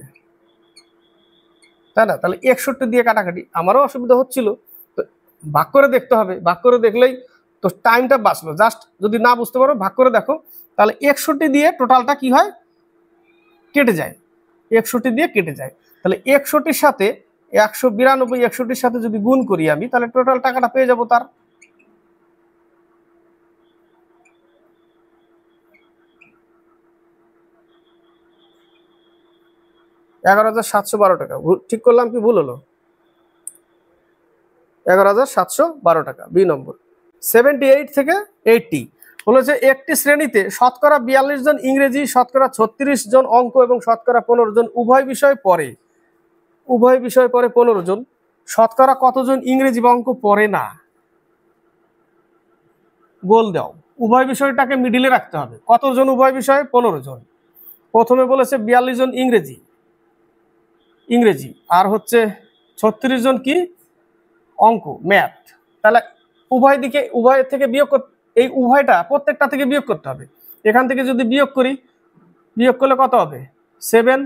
তাই না? তাহলে 61 দিয়ে কাটাকাটি আমারও অসুবিধা হচ্ছিল, তো ভাগ করে দেখতে হবে, ভাগ করে দেখলেই তো টাইমটা বাঁচলো। জাস্ট যদি না বুঝতে পারো ভাগ করে দেখো, তাহলে 61 দিয়ে টোটালটা কি হয়? কেটে যায়, 61 দিয়ে কেটে যায়। তাহলে 61-র সাথে 192, 61-র সাথে যদি গুণ করি আমি, তাহলে টোটাল টাকাটা পেয়ে যাবো তার। $11,712 টাকা। ঠিক করলাম কি ভুল হলো? 11,712 টাকা, বি নম্বর। 78 থেকে 80 বলেছে একটি শ্রেণীতে শতকরা 42 জন ইংরেজি, শতকরা 36 জন অঙ্ক এবং শতকরা 15 জন উভয় বিষয় পড়ে। উভয় বিষয় পড়ে 15 জন, শতকরা কতজন ইংরেজি বা অঙ্ক পড়ে না? গোল দাও। উভয় বিষয়টাকে মিডিলে রাখতে হবে। কতজন উভয় বিষয়ে? 15 জন। প্রথমে বলেছে 42 জন ইংরেজি আর হচ্ছে 36 জন কি? অঙ্ক, ম্যাথ। তাহলে উভয়ের থেকে বিয়োগ, এই উভয়টা প্রত্যেকটা থেকে বিয়োগ করতে হবে। এখান থেকে যদি বিয়োগ করি, বিয়োগ করলে কত হবে? 7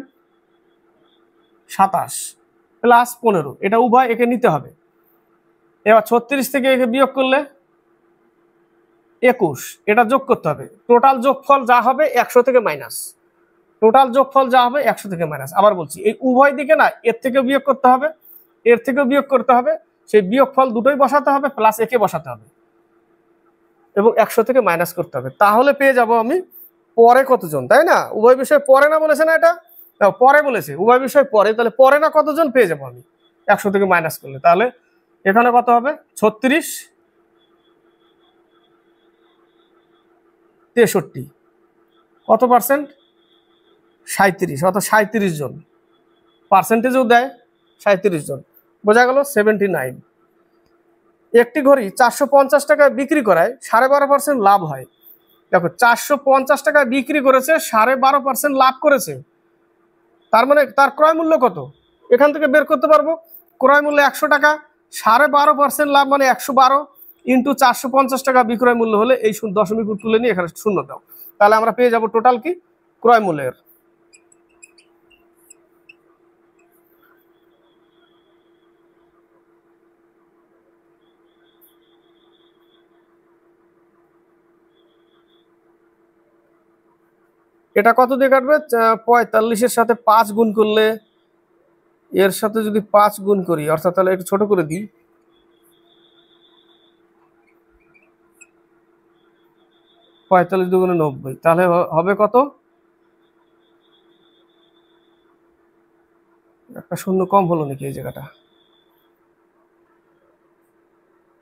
27 প্লাস 15, এটা উভয়, একে নিতে হবে। এবার 36 থেকে একে বিয়োগ করলে 21, এটা যোগ করতে হবে। টোটাল যোগফল যা হবে 100 থেকে মাইনাস, টোটাল যোগফল যা হবে 100 থেকে মাইনাস। আবার বলছি, এই উভয় দিকে না, এর থেকে বিয়োগ করতে হবে, এর থেকেও বিয়োগ করতে হবে, সেই বিয়োগফল দুটোই বসাতে হবে, প্লাস একে বসাতে হবে এবং 100 থেকে মাইনাস করতে হবে। তাহলে পেয়ে যাব আমি পরে কতজন, তাই না? উভয় বিষয় পরে না বলেছে না, এটা পরে বলেছে উভয় বিষয় পরে, তাহলে পরে না কতজন পেয়ে যাবো আমি 100 থেকে মাইনাস করলে। তাহলে এখানে কত হবে? 36 63, কত পার্সেন্ট? 37, অর্থাৎ 37 জন, পার্সেন্টেজও দেয় 37 জন, বোঝা গেল 79। একটি ঘড়ি 450 টাকায় বিক্রি করায় 12.5% লাভ হয়। দেখো 450 টাকায় বিক্রি করেছে, 12.5% লাভ করেছে, তার মানে তার ক্রয় মূল্য কত এখান থেকে বের করতে পারবো। ক্রয় মূল্য 100 টাকা, 12.5% লাভ মানে 112 ইন্টু 450 টাকা বিক্রয় মূল্য হলে এই দশমিক তুলে নিয়ে এখানে শূন্য দাও, তাহলে আমরা পেয়ে যাব টোটাল কি ক্রয় মূল্যের। এটা কত দিয়ে কাটবে? 45-এর সাথে 5 গুণ করলে, এর সাথে যদি 5 গুণ করি, অর্থাৎ তাহলে একটু ছোট করে দিই, 45 দুগুণে 90, তাহলে হবে কত? একটা শূন্য কম হলো নাকি এই জায়গাটা?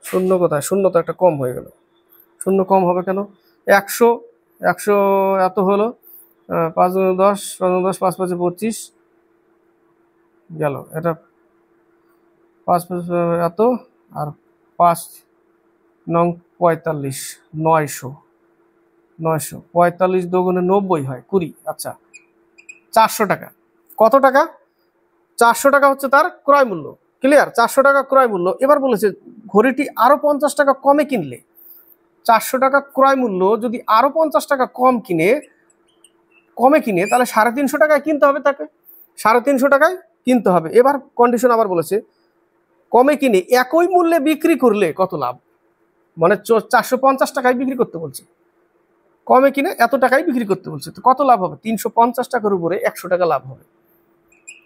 শূন্য কোথায়? শূন্য তো একটা কম হয়ে গেল। শূন্য কম হবে কেন? 100 100 এত হলো, 5 গুণে 10, 5 গুণে 10, 5 5 25 গেল, এটা 5 5 এত, আর 5 নং 45, 900, 45 দুগুণে 90 হয় 20, আচ্ছা 400 টাকা। কত টাকা? 400 টাকা হচ্ছে তার ক্রয় মূল্য। ক্লিয়ার? 400 টাকা ক্রয় মূল্য। এবার বলেছে ঘড়িটি আরো 50 টাকা কমে কিনলে, 400 টাকা ক্রয় মূল্য যদি আরো 50 টাকা কমে কিনে তাহলে 350 টাকায় কিনতে হবে তাকে, 350 টাকায় কিনতে হবে। এবার কন্ডিশন আবার বলেছে কমে কিনে একই মূল্যে বিক্রি করলে কত লাভ, মানে 450 টাকায় বিক্রি করতে বলছে, কমে কিনে এত টাকায় বিক্রি করতে বলছে, তো কত লাভ হবে? 350 টাকার উপরে 100 টাকা লাভ হবে।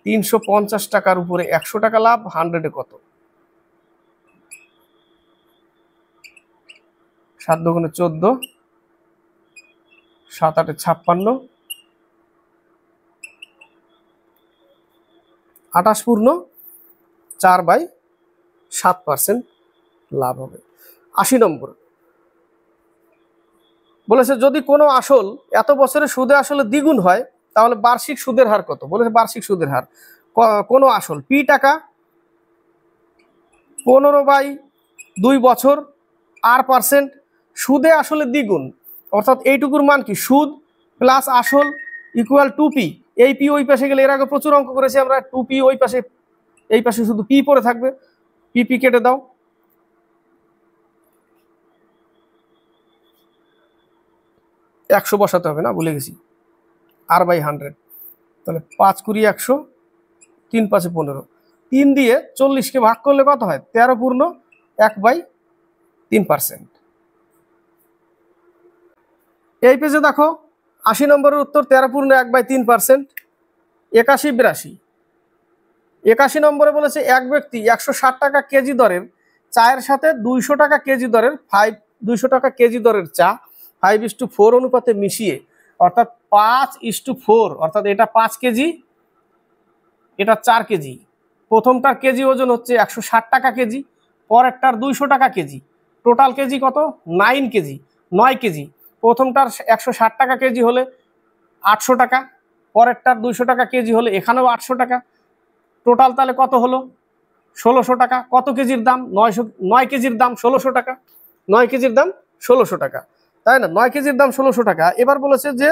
350 টাকার উপরে 100 টাকা লাভ, 100-এ কত? 7 দুগুণে 14, 7 8-এ 56, 28 পূর্ণ 4/7% লাভ হবে। 80 নম্বর বলেছে যদি কোনো আসল এত বছরে সুদে আসলে দ্বিগুণ হয় তাহলে বার্ষিক সুদের হার কত? বলেছে বার্ষিক সুদের হার কোনো আসল পি টাকা 15/2 বছর r% সুদে আসলে দ্বিগুণ, অর্থাৎ এইটুকুর মান কি? সুদ প্লাস আসল ইকুয়াল 2p। এই পি ওই পাশে গেলে, এর আগে প্রচুর অঙ্ক করেছি আমরা, 2p ওই পাশে, এই পাশে শুধু পি পড়ে থাকবে, পি কেটে দাও, 100 বসাতে হবে না, ভুলে গেছি, r/100, তাহলে 5 × 100, 3 × 5 = 15, 3 দিয়ে 40-কে ভাগ করলে কত হয়? 13 পূর্ণ 1/3%। এই পেজে দেখো 80 নম্বরের উত্তর 13 পূর্ণ 1/3%। 81 82 নম্বরে বলেছে এক ব্যক্তি 160 টাকা কেজি দরের চায়ের সাথে 200 টাকা কেজি দরের 200 টাকা কেজি দরের চা 5:4 অনুপাতে মিশিয়ে, অর্থাৎ 5:4, অর্থাৎ এটা 5 কেজি, এটা 4 কেজি। প্রথমটার কেজি ওজন হচ্ছে 160 টাকা কেজি, পরেরটার 200 টাকা কেজি, টোটাল কেজি কত? 9 কেজি, 9 কেজি। প্রথমটার 160 টাকা কেজি হলে 800 টাকা, পরেরটার 200 টাকা কেজি হলে এখানেও 800 টাকা, টোটাল তাহলে কত হলো? 1600 টাকা। কত কেজির দাম? 9 কেজির দাম 1600 টাকা, 9 কেজির দাম 1600 টাকা, তাই না? 9 কেজির দাম 1600 টাকা। এবার বলেছে যে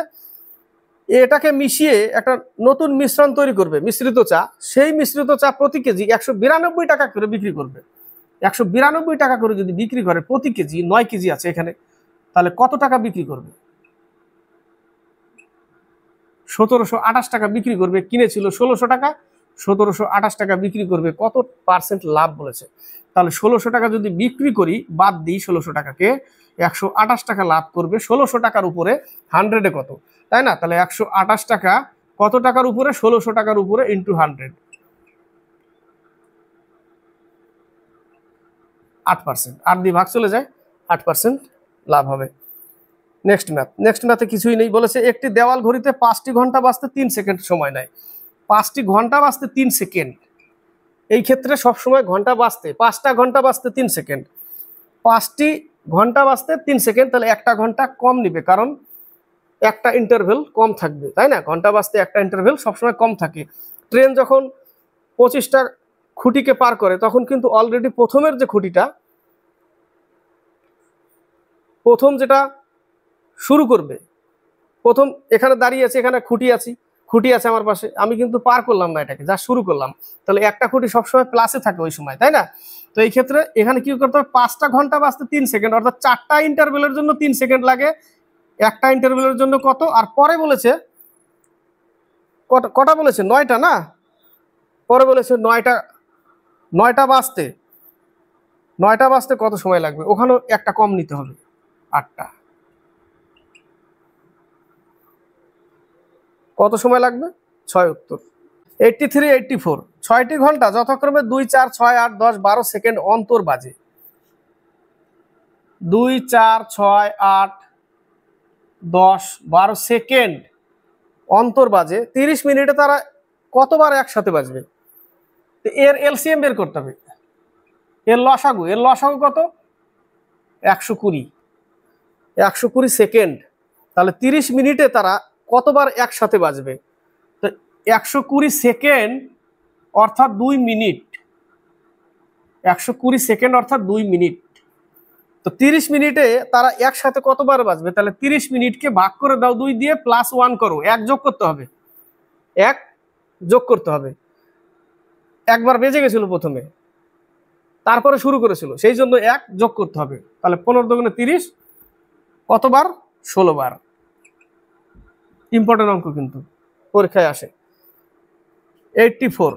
এটাকে মিশিয়ে একটা নতুন মিশ্রণ তৈরি করবে, মিশ্রিত চা। সেই মিশ্রিত চা প্রতি কেজি 192 টাকা করে বিক্রি করবে। 192 টাকা করে যদি বিক্রি করে প্রতি কেজি, 9 কেজি আছে এখানে, তাহলে কত টাকা বিক্রি করবে? 1728 টাকা বিক্রি করবে। কিনেছিল 1600 টাকা, 1728 টাকা বিক্রি করবে। কত পার্সেন্ট লাভ বলেছে? তাহলে 1600 টাকা যদি বিক্রি করি, বাদ দিই 1600 টাকাকে, 128 টাকা লাভ করবে। 1600 টাকার উপরে 100-এ কত, তাই না? তাহলে 128 টাকা কত টাকার উপরে? 1600 টাকার উপরে ইন্টু 100, 8%। 8 দিয়ে ভাগ চলে যায়, 8% লাভ হবে। নেক্সট ম্যাথে কিছুই নেই। বলেছে একটি দেওয়াল ঘড়িতে 5টি ঘন্টা বাজতে 3 সেকেন্ড সময় নেয়। 5টি ঘন্টা বাজতে 3 সেকেন্ড, এই ক্ষেত্রে সবসময় ঘন্টা বাজতে 5টা ঘন্টা বাজতে 3 সেকেন্ড, 5টি ঘন্টা বাজতে 3 সেকেন্ড, তাহলে একটা ঘন্টা কম নিবে, কারণ একটা ইন্টারভেল কম থাকবে, তাই না? ঘন্টা বাজতে একটা ইন্টারভেল সবসময় কম থাকে। ট্রেন যখন 25টা খুঁটিকে পার করে তখন কিন্তু অলরেডি প্রথমের যে খুঁটিটা, প্রথম যেটা শুরু করবে, প্রথম এখানে দাঁড়িয়ে আছে, এখানে খুঁটি আছে আমার পাশে, আমি কিন্তু পার করলাম না এটাকে, যা শুরু করলাম। তাহলে একটা খুঁটি সবসময় প্লাসে থাকে ওই সময়, তাই না? তো এই ক্ষেত্রে এখানে কি করতে হবে, 5টা ঘন্টা বাজতে 3 সেকেন্ড, অর্থাৎ 4টা ইন্টারভেলের জন্য 3 সেকেন্ড লাগে। একটা ইন্টারভেলের জন্য কত? আর পরে বলেছে কটা বলেছে? 9টা না? পরে বলেছে 9টা বাজতে কত সময় লাগবে? ওখানেও একটা কম নিতে হবে, 8টা। কত সময় লাগবে? 6 উত্তর। 83, 84, 6টি ঘন্টা যথাক্রমে 2, 4, 6, 8, 10, 12 সেকেন্ড অন্তর বাজে। 2, 4, 6, 8, 10, 12 সেকেন্ড অন্তর বাজে। 30 মিনিটে তারা কতবার একসাথে বাজবে? এর এলসিএম বের করতে হবে। এর লসাগু কত? 120 সেকেন্ড। তাহলে 30 মিনিটে তারা কতবার একসাথে বাজবে? তো 120 সেকেন্ড অর্থাৎ 2 মিনিট। 120 সেকেন্ড অর্থাৎ 2 মিনিট। তো 30 মিনিটে তারা একসাথে কতবার বাজবে? তাহলে 30 মিনিটকে ভাগ করে দাও 2 দিয়ে, +1 করো, 1 যোগ করতে হবে। 1 যোগ করতে হবে। একবার বেজে গেছিল প্রথমে, তারপরে শুরু করেছিল, সেই জন্য 1 যোগ করতে হবে। তাহলে 15 দুগুণে 30, কতবার? 16 বার। ইম্পর্টেন্ট অঙ্ক কিন্তু পরীক্ষায় আসে। 84,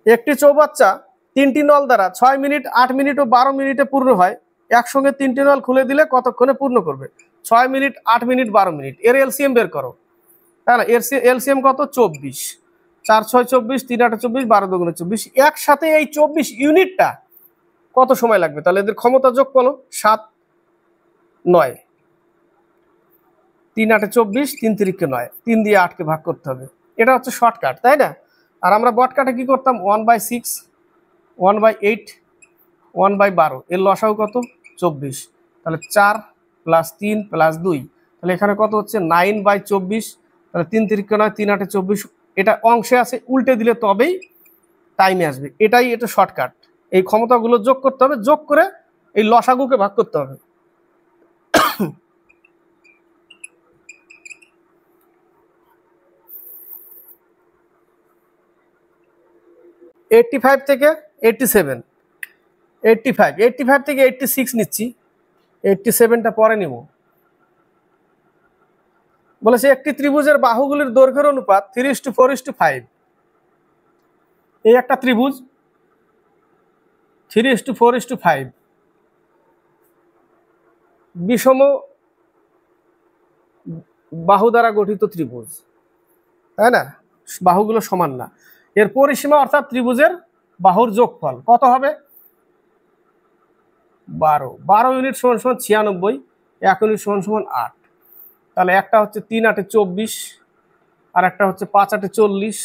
একটি চৌবাচ্চা 3টি নল দ্বারা 6 মিনিট, 8 মিনিট ও 12 মিনিটে পূর্ণ হয়। একসঙ্গে 3টি নল খুলে দিলে কতক্ষণে পূর্ণ করবে? 6 মিনিট, 8 মিনিট, 12 মিনিট। এর এলসিএম বের করো, তাই না? এর এলসিএম কত? 24। 4, 6, 24, 3, 8, 24, 12 দুগুণে 24। একসাথে এই 24 ইউনিটটা কত সময় লাগবে? তাহলে এদের ক্ষমতা যোগ করো, 7, 9, 3, 8, 24, 3 3 9, 3 দিয়ে 8কে ভাগ করতে হবে। এটা হচ্ছে শর্টকাট, তাই না? আর আমরা বটকাটে কি করতাম? 1/6, 1/8, 1/12। এর লসাগু কত? 24। তাহলে 4 + 3 + 2, তাহলে এখানে কত হচ্ছে? 9/24। তাহলে 3 3 9, 3 8 24। এটা অংশে আছে, উল্টে দিলে তবেই টাইমে আসবে। এটা শর্টকাট। এই ক্ষমতাগুলো যোগ করতে হবে, যোগ করে এই লসাগুকে ভাগ করতে হবে। 85 থেকে 87, 85 থেকে 86 নিচ্ছি, 87টা পরে নিব। বলেছে একটি ত্রিভুজের বাহুগুলির দৈর্ঘ্যের অনুপাত 3:4:5। এই একটা ত্রিভুজ 3:4:5, বিষম বাহু দ্বারা গঠিত ত্রিভুজ, তাই না? বাহুগুলো সমান না। এর পরিসীমা অর্থাৎ ত্রিভুজের বাহুর যোগফল কত হবে? 12। 12 ইউনিট সমান 96, 1 ইউনিট সমান 8। তাহলে একটা হচ্ছে 3 8 24, আর একটা হচ্ছে 5 8 40,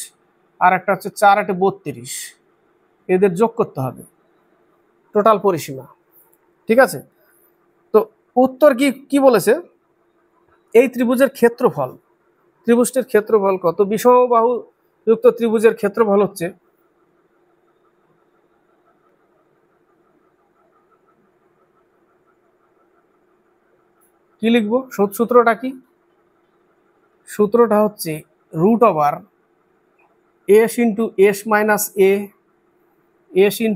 আর একটা হচ্ছে 4 8 32। এদের যোগ করতে হবে টোটাল পরিসীমা, ঠিক আছে? তো উত্তর কি বলেছে? এই ত্রিভুজের ক্ষেত্রফল, ত্রিভুজটির ক্ষেত্রফল কত? বিষমবাহু যুক্ত ত্রিভুজের ক্ষেত্রফল হচ্ছে, কি লিখবো? সূত্রটা কি? সূত্রটা হচ্ছে √s × s - a, s ×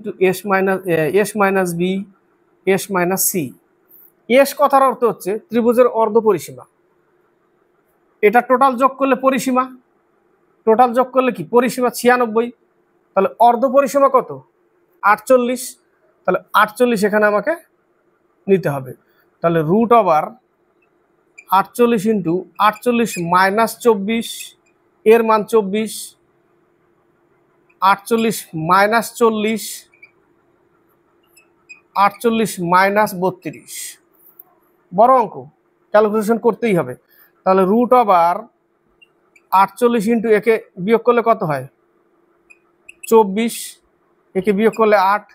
s - b, s - c। S কথার অর্থ হচ্ছে ত্রিভুজের অর্ধ পরিসীমা। এটা টোটাল যোগ করলে পরিসীমা, টোটাল যোগ করলে কি? পরিসীমা 96। তাহলে অর্ধ পরিসীমা কত? 48। তাহলে 48 এখানে আমাকে নিতে হবে। তাহলে √48 × 48 - 24, এর মান 24, 48 - 40, 48 - 32। বড় অঙ্ক, ক্যালকুলেশন করতেই হবে। তাহলে √48 × একে বিয়োগ করলে কত হয়? 24, একে বিয়োগ করলে 8,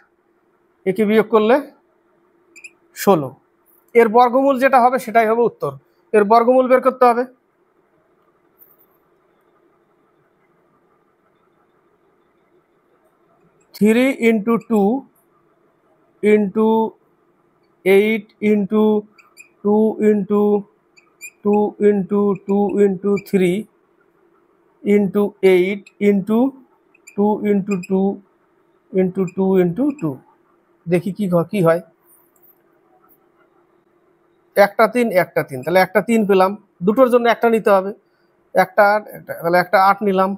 একে বিয়োগ করলে 16। এর বর্গমূল যেটা হবে সেটাই হবে উত্তর। এর বর্গমূল বের করতে হবে। Three into two into 8 into 2 into 2 into 2 into 3 into 8 into 2 into 2 into 2 into 2। দেখি কি হয়। একটা 3 একটা 3, তাহলে একটা 3 পেলাম, দুটোর জন্য একটা নিতে হবে, একটা 8 একটা, তাহলে একটা 8 নিলাম।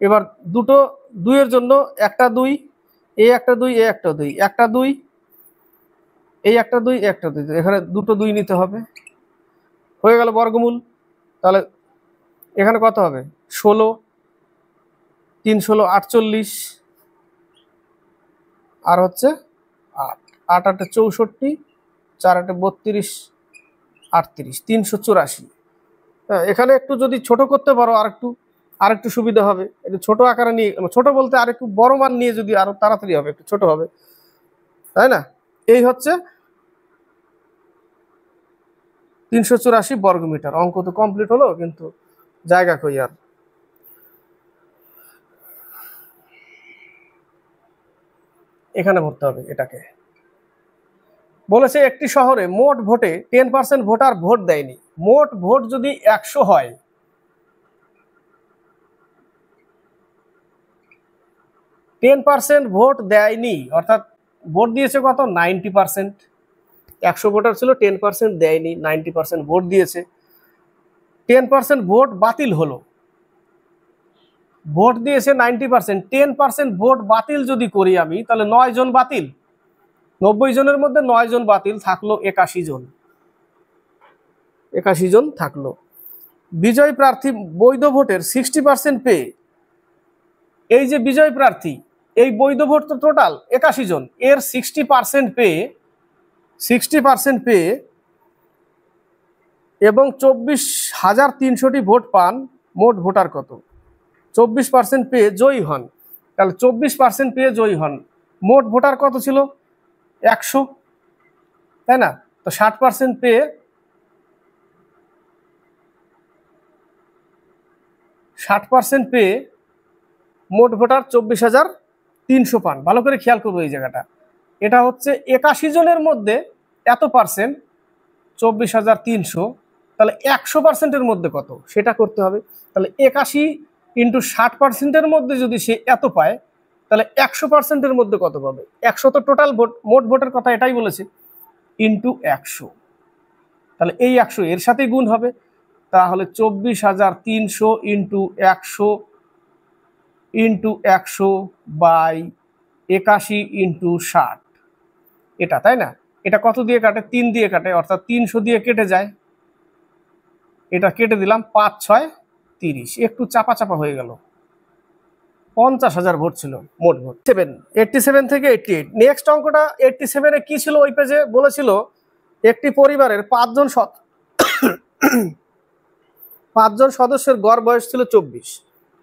এবার দুটো 2 এর জন্য একটা 2, এই একটা 2 এই একটা 2, একটা 2 এই একটা 2 একটা 2, এখানে দুটো 2 নিতে হবে। হয়ে গেল বর্গমূল। তাহলে এখানে কত হবে? 16, 3 16 48, আর হচ্ছে 8, 8 8 64, 4 8 32, 38, 384। হ্যাঁ, এখানে একটু যদি ছোট করতে পারো আরেকটু সুবিধা হবে। একটু ছোট আকারে নিয়ে, ছোট বলতে আরেকটু বড় মান নিয়ে যদি আরো তাড়াতাড়ি হবে, একটু ছোট হবে, তাই না? এই হচ্ছে 384 বর্গমিটার। অঙ্ক তো কমপ্লিট হলো, কিন্তু জায়গা কই আর। এখানে ভরতে হবে এটাকে। বলেছে একটি শহরে মোট ভোটে 10% ভোটার ভোট দেয়নি। মোট ভোট যদি 100 হয়, 10% ভোট দেয়নি, অর্থাৎ ভোট দিয়েছে কত? 90%। 100 ভোটার ছিল, 10% দেয়নি, 90% ভোট দিয়েছে। 10% ভোট বাতিল হলো। ভোট দিয়েছে 90%, 10% ভোট বাতিল যদি করি আমি, তাহলে 9 জন বাতিল। 90 জনের মধ্যে 9 জন বাতিল, থাকলো 81 জন। 81 জন থাকলো। বিজয় প্রার্থী বৈধ ভোটের 60% পেয়ে, এই যে বিজয় প্রার্থী, এই বৈধ ভোট তো টোটাল 81 জন, এর 60% পেয়ে, 60% পেয়ে এবং 24,300টি ভোট পান, মোট ভোটার কত? 24% পেয়ে জয়ী হন। তাহলে 24% পেয়ে জয়ী হন, মোট ভোটার কত ছিল? 100, তাই না? তো 60% পেয়ে 60% পেয়ে মোট ভোটার 24,300 পান। ভালো করে খেয়াল করবো এই জায়গাটা। এটা হচ্ছে 81 জনের মধ্যে এত পার্সেন্ট, 24,300, তাহলে 100%-এর মধ্যে কত সেটা করতে হবে। তাহলে 81 ইন্টু 60%-এর মধ্যে যদি সে এত পায়, তাহলে 100%-এর মধ্যে কত পাবে? 100 তো টোটাল ভোট, মোট ভোটের কথা এটাই বলেছে, ইন্টু 100। তাহলে এই 100 এর সাথে গুণ হবে, তাহলে 24,300 ইন্টু 100 ইন্টু 100 বাই 81 ইন্টু 60, এটা, তাই না? এটা কত দিয়ে কাটে? 3 দিয়ে কাটে, অর্থাৎ 300 দিয়ে কেটে যায়। এটা কেটে দিলাম, 5 6 30, একটু চাপা চাপা হয়ে গেল। 50,000 ভোট ছিল মোট ভোট। 87 থেকে 88। নেক্সট অঙ্কটা 87-এ কি ছিল? ওই পেজে বলেছিল একটি পরিবারের 5 জন সদস্যের গড় বয়স ছিল 24।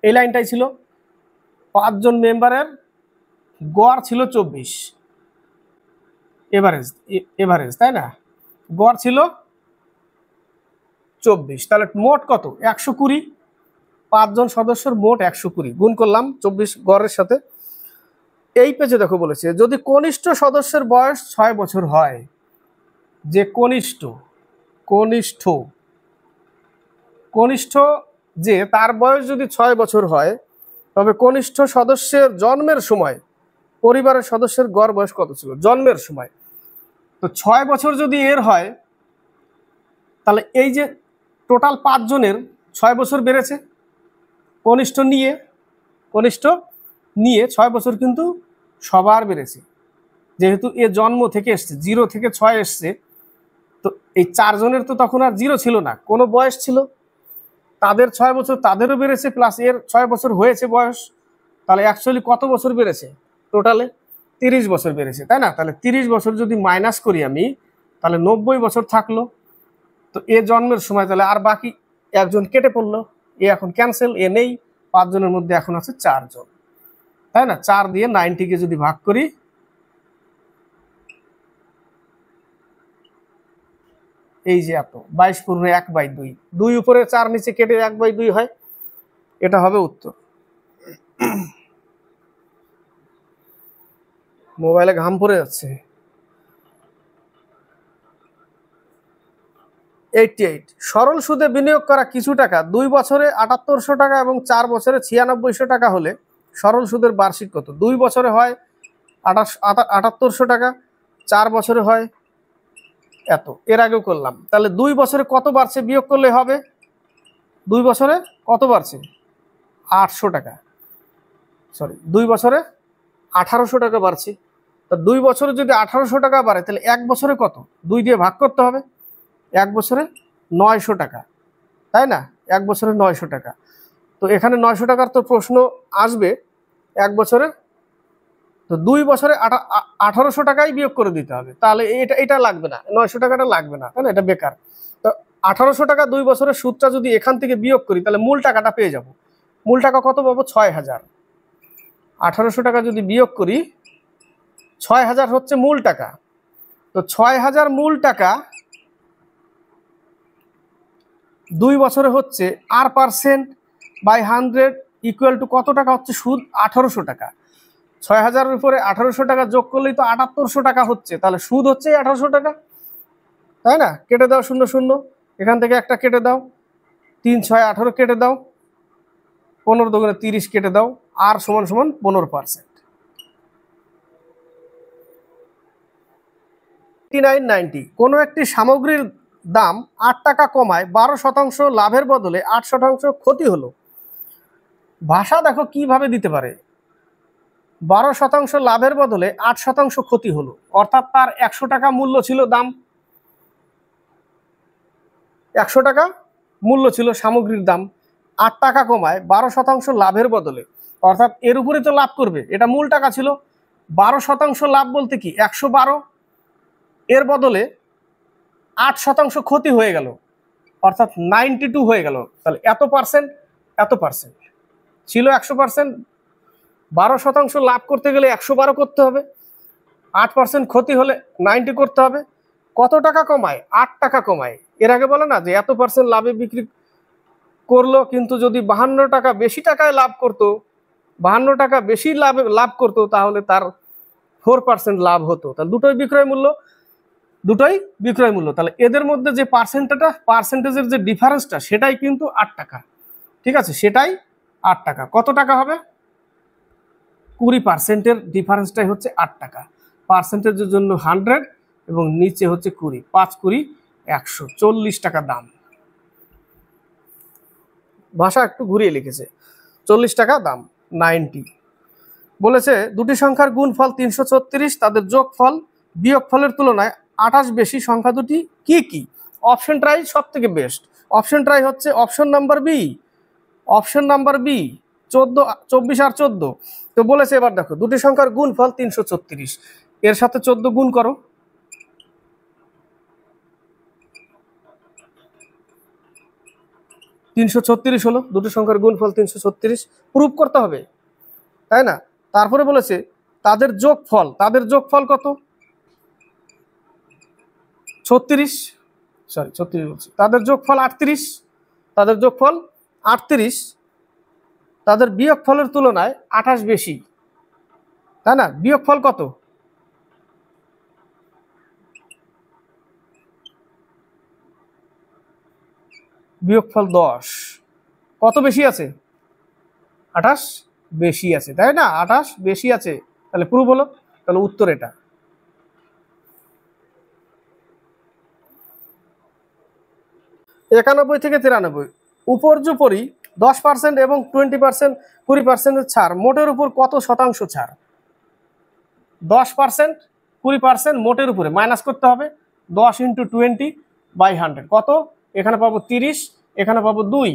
এই লাইনটাই ছিল, 5 জন মেম্বারের গড় ছিল 24, এভারেজ, তাই না? গড় ছিল 24, তাহলে মোট কত? 120। 5 জন সদস্যের মোট 120, গুণ করলাম 24 গড়ের সাথে। এই পেজে দেখো বলেছে যদি কনিষ্ঠ সদস্যের বয়স 6 বছর হয়, যে কনিষ্ঠ যে তার বয়স যদি 6 বছর হয়, তবে কনিষ্ঠ সদস্যের জন্মের সময় পরিবারের সদস্যের গড় বয়স কত ছিল জন্মের সময়? তো 6 বছর যদি এর হয়, তাহলে এই যে টোটাল 5 জনের 6 বছর বেড়েছে, কনিষ্ঠ নিয়ে 6 বছর কিন্তু সবার বেড়েছে। যেহেতু এ জন্ম থেকে এসছে, 0 থেকে 6 এসছে, তো এই 4 জনের তো তখন আর 0 ছিল না, কোনো বয়স ছিল, তাদের 6 বছর তাদেরও বেড়েছে, প্লাস এর 6 বছর হয়েছে বয়স। তাহলে অ্যাকচুয়ালি কত বছর বেড়েছে? টোটালে 30 বছর বেড়েছে, তাই না? তাহলে 30 বছর যদি মাইনাস করি আমি, তাহলে 90 বছর থাকলো। তো এ জন্মের সময়, তাহলে আর বাকি একজন কেটে পড়লো, এ এখন ক্যান্সেল, এ নেই। 5 জনের মধ্যে এখন আছে 4 জন, তাই না? 4 দিয়ে 90-কে যদি ভাগ করি, এই যে এত 22 পূর্ণ 1/2, 2 উপরে 4 নিচে কেটে 1/2 হয়, এটা হবে উত্তর। মোবাইলে ঘাম পড়ে যাচ্ছে। 88, সরল সুদে বিনিয়োগ করা কিছু টাকা 2 বছরে 7800 টাকা এবং 4 বছরে 9600 টাকা হলে সরল সুদের বার্ষিক কত? 2 বছরে হয় 7800 টাকা, 4 বছরে হয় এত। এর আগেও করলাম। তাহলে 2 বছরে কত বাড়ছে বিয়োগ করলে হবে? 2 বছরে কত বাড়ছে? 800 টাকা, সরি 2 বছরে 1800 টাকা বাড়ছে। তা 2 বছরে যদি 1800 টাকা বাড়ে তাহলে 1 বছরে কত? 2 দিয়ে ভাগ করতে হবে। 1 বছরে 900 টাকা, তাই না? 1 বছরে 900 টাকা। তো এখানে 900 টাকার তো প্রশ্ন আসবে 1 বছরে, তো 2 বছরে 1800 টাকাই বিয়োগ করে দিতে হবে। তাহলে এটা লাগবে না, 900 টাকাটা লাগবে না, তাই না? এটা বেকার। তো 1800 টাকা 2 বছরের সুদটা যদি এখান থেকে বিয়োগ করি তাহলে মূল টাকাটা পেয়ে যাব। মূল টাকা কত পাবো? 6000। 1800 টাকা যদি বিয়োগ করি, 6000 হচ্ছে মূল টাকা। তো 6000 মূল টাকা 2 বছরে হচ্ছে R%/100 ইকুয়াল টু কত টাকা হচ্ছে সুদ? 1800 টাকা। 6000-এর উপরে 1800 টাকা যোগ করলেই তো 7800 টাকা হচ্ছে, তাহলে সুদ হচ্ছে 1800 টাকা, তাই না? কেটে দাও 0 0, এখান থেকে একটা কেটে দাও, 3 6 18 কেটে দাও, 15 দুগুণে 30 কেটে দাও, আর সমান সমান 15%। 8990, কোনো একটি সামগ্রীর দাম 8 টাকা কমায় 12% লাভের বদলে 8% ক্ষতি হলো। ভাষা দেখো কিভাবে দিতে পারে। 12% লাভের বদলে 8% ক্ষতি হলো, অর্থাৎ তার 100 টাকা মূল্য ছিল, দাম 100 টাকা মূল্য ছিল সামগ্রীর দাম, 8 টাকা কমায় 12% লাভের বদলে, অর্থাৎ এর উপরে তো লাভ করবে, এটা মূল টাকা ছিল। 12% লাভ বলতে কি 112, এর বদলে 8% ক্ষতি হয়ে গেল, অর্থাৎ 92 হয়ে গেল। তাহলে এত পার্সেন্ট, এত পার্সেন্ট ছিল 100%, 12% লাভ করতে গেলে 112 করতে হবে, 8% ক্ষতি হলে 90 করতে হবে। কত টাকা কমায়? 8 টাকা কমায়। এর আগে বলে না যে এত পার্সেন্ট লাভে বিক্রি করলো, কিন্তু যদি 52 টাকা বেশি টাকায় লাভ করতো, 52 টাকা বেশি লাভ করতো, তাহলে তার 4% লাভ হতো। তাহলে দুটোই বিক্রয় মূল্য, দুটোই বিক্রয় মূল্য। তাহলে এদের মধ্যে যে পার্সেন্টেজের যে ডিফারেন্সটা, সেটাই কিন্তু 8 টাকা। ঠিক আছে, সেটাই 8 টাকা। কত টাকা হবে? 20%-এর ডিফারেন্সটাই হচ্ছে 8 টাকা। পার্সেন্টেজের জন্য 100 এবং নিচে হচ্ছে 20, 5 20 100, 40 টাকা দাম। ভাষা একটু ঘুরিয়ে লিখেছে, 40 টাকা দাম। 90 বলেছে দুটি সংখ্যার গুণফল 336, তাদের যোগফল বিয়োগফলের তুলনায় 28 বেশি, সংখ্যা দুটি কি কি? অপশন ট্রাই সব থেকে বেস্ট। অপশন ট্রাই হচ্ছে option number B, option number B 14, 24 আর 14। তো বলেছে এবার দেখো দুটি সংখ্যার গুণফল 336, এর সাথে 14 গুণ করো, 336 হলো। দুটি সংখ্যার গুণফল 336, প্রুফ করতে হবে, তাই না? তারপরে বলেছে তাদের যোগফল, তাদের যোগফল কত? 36, সরি 36 বলছি, তাদের যোগফল 38, তাদের যোগফল 38, তাদের বিয়োগফলের তুলনায় 28 বেশি, তাই না? বিয়োগফল কত? বিয়োগফল 10, কত বেশি আছে? 28 বেশি আছে, তাই না? 28 বেশি আছে, তাহলে প্রুফ হলো। তাহলে উত্তর এটা। 91 থেকে 93, উপর্যুপরি 10% এবং 20%, 20% ছাড়, মোটের উপর কত শতাংশ ছাড়? 10%, 20% মোটের উপরে মাইনাস করতে হবে, 10 × 20/100 কত? এখানে পাবো 30, এখানে পাবো 2,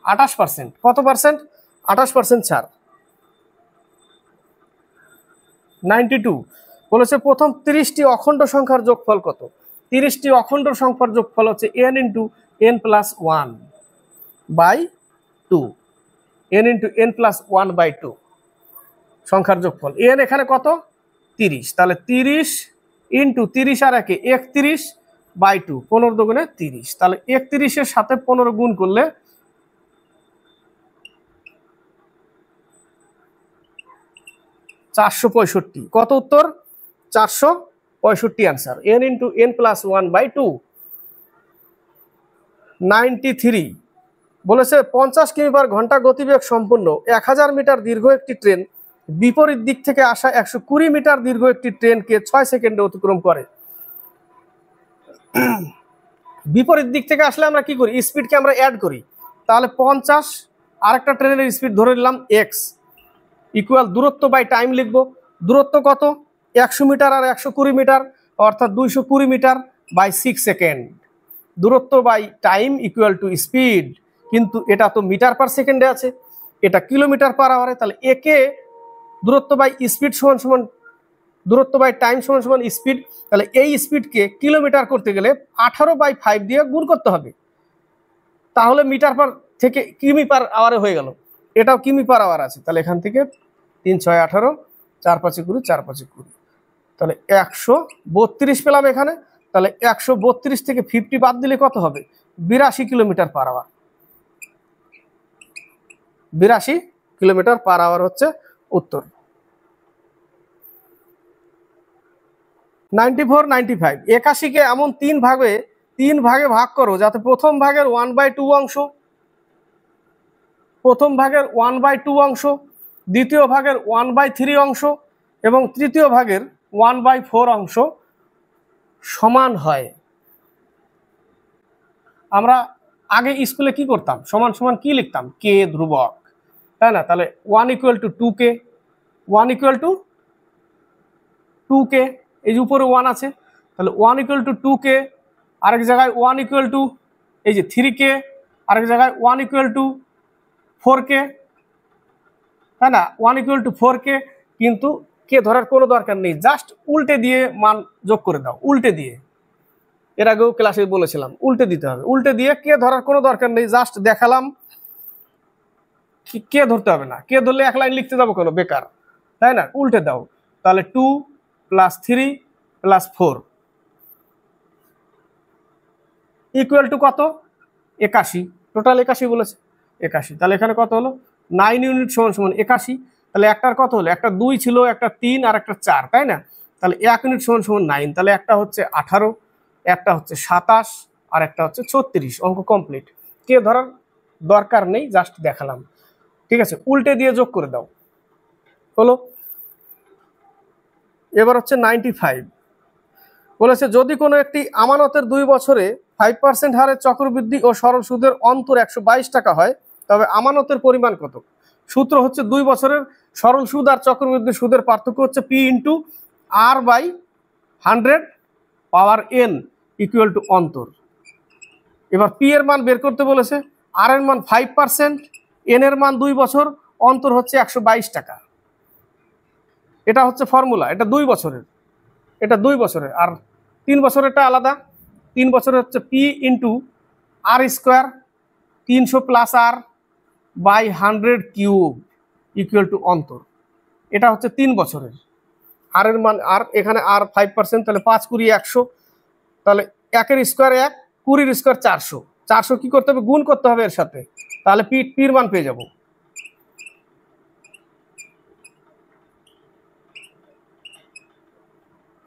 28%। কত পার্সেন্ট? 28% ছাড়। 92 বলেছে প্রথম 30টি অখণ্ড সংখ্যার যোগফল কত? 30টি অখণ্ড সংখ্যার যোগফল হচ্ছে n × n+1/2, n × n+1/2 সংখ্যার যোগফল। n এখানে কত? 30, তাহলে 30 ইন্টু 30 আর 1 31/2, 15 দুগুণে 30। তাহলে 31-এর সাথে 15 গুণ করলে 465। কত উত্তর? 465 answer. n into n plus 1/2। 93 বলেছে 50 কিমি/ঘন্টা গতিবেগ সম্পন্ন 1000 মিটার দীর্ঘ একটি ট্রেন বিপরীত দিক থেকে আসা 120 মিটার দীর্ঘ একটি ট্রেনকে 6 সেকেন্ডে অতিক্রম করে। বিপরীত দিক থেকে আসলে আমরা কি করি? স্পিডকে আমরা অ্যাড করি। তাহলে 50 আরেকটা ট্রেনের স্পিড ধরে নিলাম এক্স, ইকুয়াল দূরত্ব বাই টাইম লিখবো। দূরত্ব কত? 100 মিটার আর 120 মিটার, অর্থাৎ 220 মিটার বাই 6 সেকেন্ড। দূরত্ব by time equal to speed, কিন্তু এটা তো মিটার পার সেকেন্ডে আছে, এটা কিলোমিটার পার আওয়ারে। তাহলে একে দূরত্ব বাই স্পিড সমান সমান দূরত্ব বাই টাইম সমান সমান স্পিড। তাহলে এই স্পিডকে কিলোমিটার করতে গেলে 18/5 দিয়ে গুণ করতে হবে, তাহলে মিটার পার থেকে কিমি পার আওয়ারে হয়ে গেল। এটাও কিমি পার আওয়ার আছে। তাহলে এখান থেকে 3 6 18, 4 5 20, 4 5 20, তাহলে 132 পেলাম এখানে। তাহলে 132 থেকে 50 বাদ দিলে কত হবে? 82 kilometre per hour. 82 kilometre per hour হচ্ছে উত্তর। 94 95 81-কে এমন 3 ভাগে ভাগ করো যাতে প্রথম ভাগের 1/2 অংশ, দ্বিতীয় ভাগের 1/3 অংশ এবং তৃতীয় ভাগের 1/4 অংশ সমান হয়। আমরা আগে স্কুলে কি করতাম? সমান সমান কি লিখতাম? কে ধ্রুবক, তাই না? তাহলে 1 = 2k, 1 = 2k, এই যে উপরে 1 আছে, তাহলে 1 = 2k, আরেক জায়গায় 1 = এই যে 3k, আরেক জায়গায় 1 = 4k, তাই না? 1 = 4k, কিন্তু কে ধরার কোনো দরকার নেই, জাস্ট উল্টে দিয়ে মান যোগ করে দাও, উল্টে দিয়ে। এর আগেও ক্লাসে বলেছিলাম উল্টে দিতে হবে, উল্টে দিয়ে কে ধরার কোনো দরকার নেই, জাস্ট দেখালাম। কে ধরতে হবে না, কে ধরলে এক লাইন লিখতে যাবো কেন, বেকার, তাই না? উল্টে দাও। তাহলে 2 + 3 + 4 ইকুয়াল টু কত? 81। টোটাল 81 বলেছে, 81। তাহলে এখানে কত হলো? 9 ইউনিট সমান সমান 81। তাহলে একটার কত হলো? একটা 2 ছিল, একটা 3 আর একটা 4, তাই না? তাহলে 1 ইউনিট সমান সমান 9। তাহলে একটা হচ্ছে 18, একটা হচ্ছে 27 আর একটা হচ্ছে 36। অঙ্ক কমপ্লিট। কে ধরার দরকার নেই, জাস্ট দেখালাম। ঠিক আছে, উল্টে দিয়ে যোগ করে দাও, হলো। এবার হচ্ছে 95 বলেছে যদি কোনো একটি আমানতের 2 বছরে 5% হারে চক্রবৃদ্ধি ও সরল সুদের অন্তর 122 টাকা হয়, তবে আমানতের পরিমাণ কত? সূত্র হচ্ছে 2 বছরের সরল সুদ আর চক্রবৃদ্ধি সুদের পার্থক্য হচ্ছে P × R/100 power n equal to অন্তর। এবার P এর মান বের করতে বলেছে, R এর মান 5%, n এর মান 2 বছর, অন্তর হচ্ছে 122 টাকা। এটা হচ্ছে ফর্মুলা, এটা 2 বছরের, এটা 2 বছরের। আর 3 বছরেরটা আলাদা। 3 বছরের হচ্ছে P × R², 300 + R/100³ equal to অন্তর। এটা হচ্ছে 3 বছরের। আর এর মান, আর এখানে আর 5%, তাহলে 5 × 20 = 100। তাহলে 1 এর স্কোয়ার 1, 20 এর স্কোয়ার 400। 400 কি করতে হবে? গুণ করতে হবে এর সাথে। তাহলে পির মান পেয়ে যাব।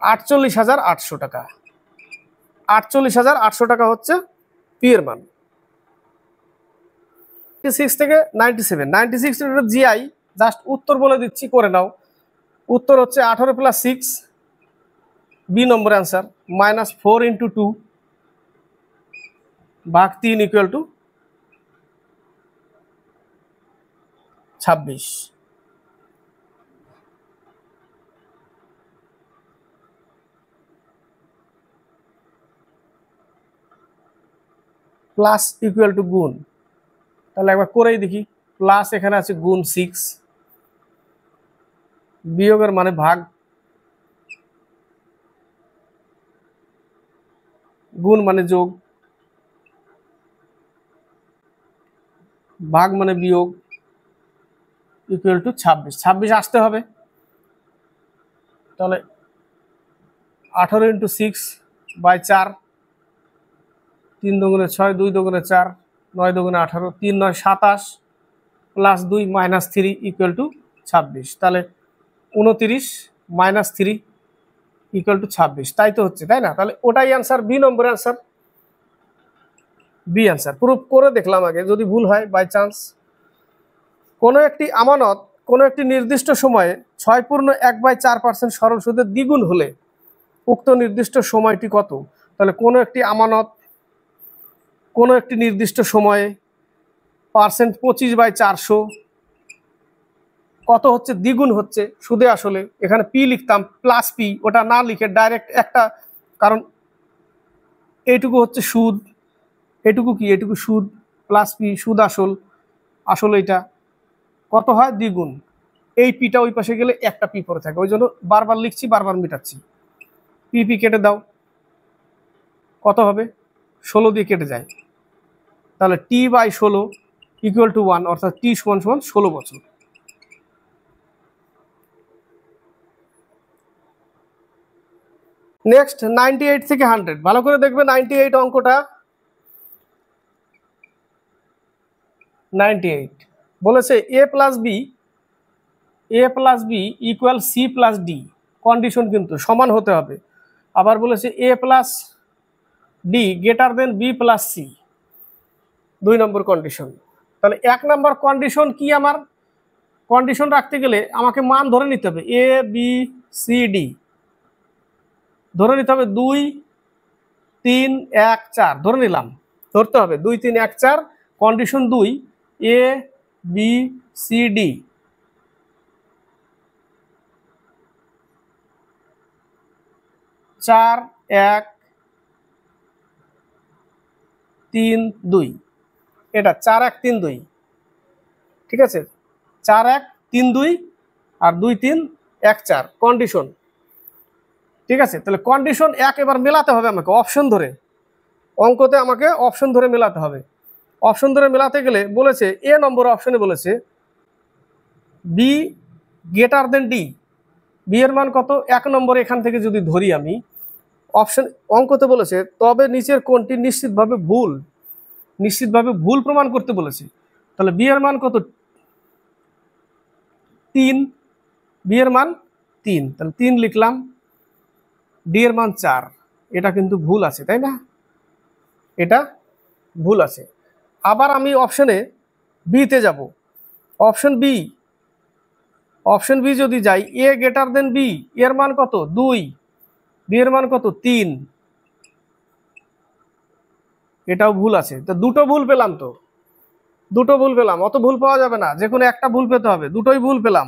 ৳48,800 টাকা। 48,800 টাকা হচ্ছে পি এর মান। 96 থেকে 97, 96 এর জিআই, জাস্ট উত্তর বলে দিচ্ছি, করে নাও। উত্তর হচ্ছে 18 + 6, বি নম্বর অ্যান্সার, -4 × 2 ভাগ 3 equal to 26। Plus equal to গুণ, তাহলে একবার করেই দেখি। প্লাস এখানে আছে গুণ 6, বিয়োগের মানে ভাগ, গুণ মানে যোগ, ভাগ মানে বিয়োগ, ইকুয়াল টু 26। 26 আসতে হবে। তাহলে 18 × 6/4, 3 দুগুণে 6, 2 দুগুণে 4, 9 দুগুণে 18, 3 9 27 প্লাস 2 মাইনাস 3 ইকুয়াল টু 26। তাহলে 29 মাইনাস 3 ইকুয়াল টু 26, তাই তো হচ্ছে, তাই না? তাহলে ওটাই অ্যান্সার, বি নম্বর অ্যান্সার, বি অ্যান্সার। প্রুফ করে দেখলাম আগে, যদি ভুল হয় বাই চান্স। কোনো একটি আমানত কোনো একটি নির্দিষ্ট সময়ে 6.1/4% সরল সুদের দ্বিগুণ হলে উক্ত নির্দিষ্ট সময়টি কত? তাহলে কোনো একটি আমানত কোনো একটি নির্দিষ্ট সময়ে পার্সেন্ট 25/400 কত হচ্ছে? দ্বিগুণ হচ্ছে সুদে আসলে। এখানে পি লিখতাম প্লাস পি, ওটা না লিখে ডাইরেক্ট একটা, কারণ এইটুকু হচ্ছে সুদ, এটুকু কি? এটুকু সুদ প্লাস পি, সুদ আসল, আসলে এটা কত হয়? দ্বিগুণ। এই পিটা ওই পাশে গেলে একটা পি পরে থাকে, ওই জন্য বারবার লিখছি, বারবার মিটাচ্ছি। পি পি কেটে দাও, কত হবে? 16 দিয়ে কেটে যায়। তাহলে t/16 ইকুয়াল টু 1, অর্থাৎ t = 16 বছর। নেক্সট 98 থেকে 100, ভালো করে দেখবে 98 অঙ্কটা। 98 বলেছে a plus B equal C plus D, condition কিন্তু সমান হতে হবে। আবার বলেছে a plus D greater than B plus C, 2 number condition. তাহলে 1 নম্বর কন্ডিশন কি? আমার কন্ডিশন রাখতে গেলে আমাকে মান ধরে নিতে হবে, এ বি সি ডি ধরে নিতে হবে, 2 3 1 4 ধরে নিলাম, ধরতে হবে 2 3 1 4। Condition 2, A B C D, 4 1 3 2, এটা 4 1 3 2, ঠিক আছে? 4 1 3 2 আর 2 3 1 4 কন্ডিশন, ঠিক আছে? তাহলে কন্ডিশন 1 এবার মেলাতে হবে আমাকে অপশন ধরে, অঙ্কতে আমাকে অপশন ধরে মেলাতে হবে। অপশন ধরে মেলাতে গেলে বলেছে এ নম্বর অপশনে বলেছে B greater than D, B এর মান কত? 1 নম্বর এখান থেকে যদি ধরি আমি, অপশন অঙ্কতে বলেছে তবে নিচের কোনটি নিশ্চিতভাবে ভুল প্রমাণ করতে বলেছে। তাহলে বি এর মান কত? 3, বি এর মান 3, তাহলে 3 লিখলাম। ডি এর মান 4, এটা কিন্তু ভুল আছে, তাই না? এটা ভুল আছে। আবার আমি অপশনে বিতে যাব, অপশন বি যদি যাই, এ গ্রেটার দেন বি, এর মান কত? 2, বি এর মান কত? 3, এটাও ভুল আছে। তো দুটো ভুল পেলাম, তো দুটো ভুল পেলাম, অত ভুল পাওয়া যাবে না, যে কোনো একটা ভুল পেতে হবে, দুটোই ভুল পেলাম।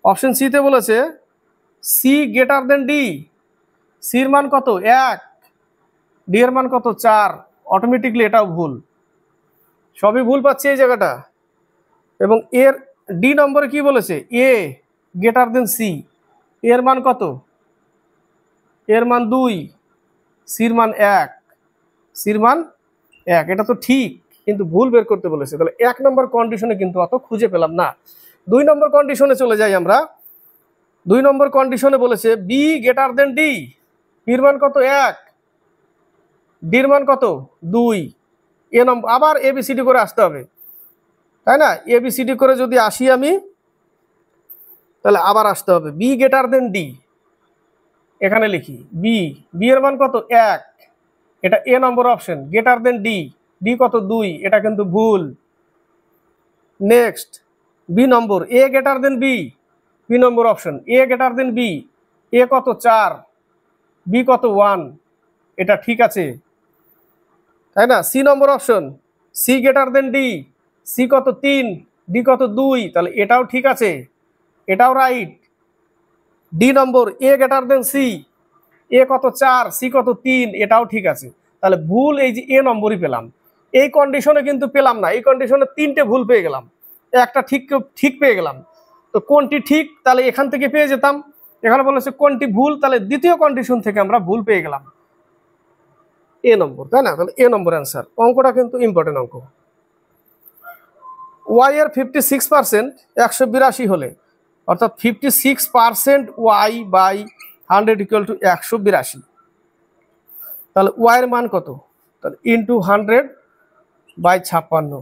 অপশন সিতে বলেছে সি গ্রেটার দেন ডি, সির মান কত? 1, ডি এর মান কত? 4, অটোমেটিকলি এটাও ভুল, সবই ভুল পাচ্ছি এই জায়গাটা। এবং এর ডি নম্বরে কি বলেছে? এ গ্রেটার দেন সি, এর মান কত? এর মান 2, সির মান 1, সির মান 1, এটা তো ঠিক, কিন্তু ভুল বের করতে বলেছে। তাহলে 1 নম্বর কন্ডিশনে কিন্তু অত খুঁজে পেলাম না। 2 নম্বর কন্ডিশনে চলে যাই আমরা। 2 নম্বর কন্ডিশনে বলেছে বি গ্রেটার দেন ডি, বির মান কত? 1, ডির মান কত? 2, এ নম্বর আবার এবিসিডি করে আসতে হবে, তাই না? এবিসিডি করে যদি আসি আমি, তাহলে আবার আসতে হবে বি গ্রেটার দেন ডি, এখানে লিখি বি এর মান কত? 1, এটা এ নম্বর অপশন। গ্রেটার দেন ডি কত? 2, এটা কিন্তু ভুল। নেক্সট বি নম্বর, এ গ্রেটার দেন বি নম্বর অপশন, এ গ্রেটার দেন বি, এ কত? 4, বি কত? 1, এটা ঠিক আছে, তাই না? C number option, C greater than D, C কত? 3, ডি কত? 2, তাহলে এটাও ঠিক আছে, এটাও রাইট। ডি নম্বর, এ গ্রেটার দেন সি, এ কত? 4, সি কত? 3, এটাও ঠিক আছে। তাহলে ভুল এই যে এ নম্বরই পেলাম। এই কন্ডিশনে কিন্তু পেলাম না, এই কন্ডিশনে 3টে ভুল পেয়ে গেলাম, একটা ঠিক পেয়ে গেলাম। তো কোনটি ঠিক? তাহলে এখান থেকে পেয়ে যেতাম। এখানে বলেছে কোনটি ভুল, তাহলে দ্বিতীয় কন্ডিশন থেকে আমরা ভুল পেয়ে গেলাম, এ নম্বর, তাই না? তাহলে এ নম্বর অ্যান্সার। অঙ্কটা কিন্তু ইম্পর্টেন্ট অঙ্ক। ওয়াই এর 56% 182 হলে অর্থাৎ 56% ওয়াই বাই 100 ইকুয়াল টু 182। তাহলে ওয়াই এর মান কত? তাহলে ইন্টু 100 বাই 56,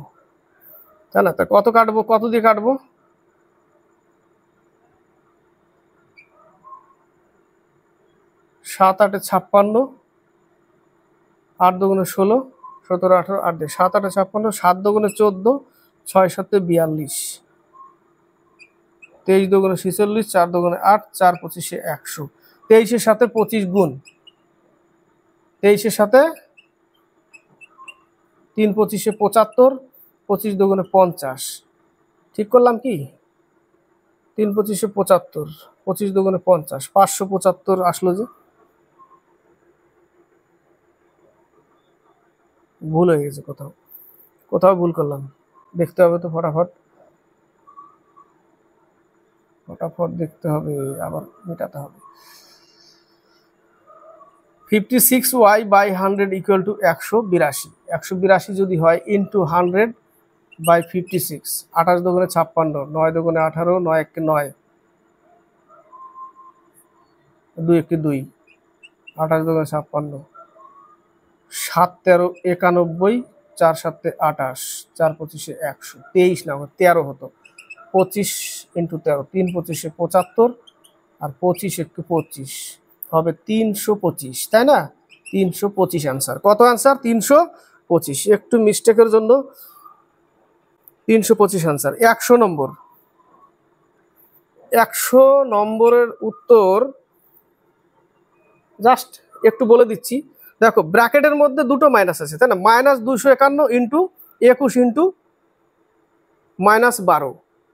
তাই না? তা কত কাটবো, কত দিয়ে কাটবো? 7 8 56, 8 2 16, 17 18, 8 দিয়ে 7 8 56, 7 2 14, 6 7 42, 23 2 46, 4 2 8, 4 25 100। 23 এর সাথে 25 গুণ, 23 এর সাথে 3 25 75, 25 2 50। ঠিক করলাম কি? 3 25 75, 25 2 50, 575 আসলো যে। ভুল হয়ে গেছে, কোথাও কোথাও ভুল করলাম, দেখতে হবে তো ফটাফট দেখতে হবে, আবার মেটাতে হবে। 56y by 100 equal to 182। 182 যদি হয় ইন্টু 100 বাই 56, 28 2 56, 9 2 18, 9 1 9, 2 1 2, 28 2 56, 7 13 91, 4 7 28, 4 25 100, 23 না 13 হতো। 25 ইন্টু 13, 3 25 75, আর 25 একটু 25 হবে 325, তাই না? 325 আনসার। কত আনসার? 325। একটু মিস্টেকের জন্য 325 আনসার। 100 নম্বর, 100 নম্বরের উত্তর জাস্ট একটু বলে দিচ্ছি। দেখো ব্র্যাকেটের মধ্যে দুটো মাইনাস আছে, তাই না? -251 ইন্টু 21 ইন্টু -12,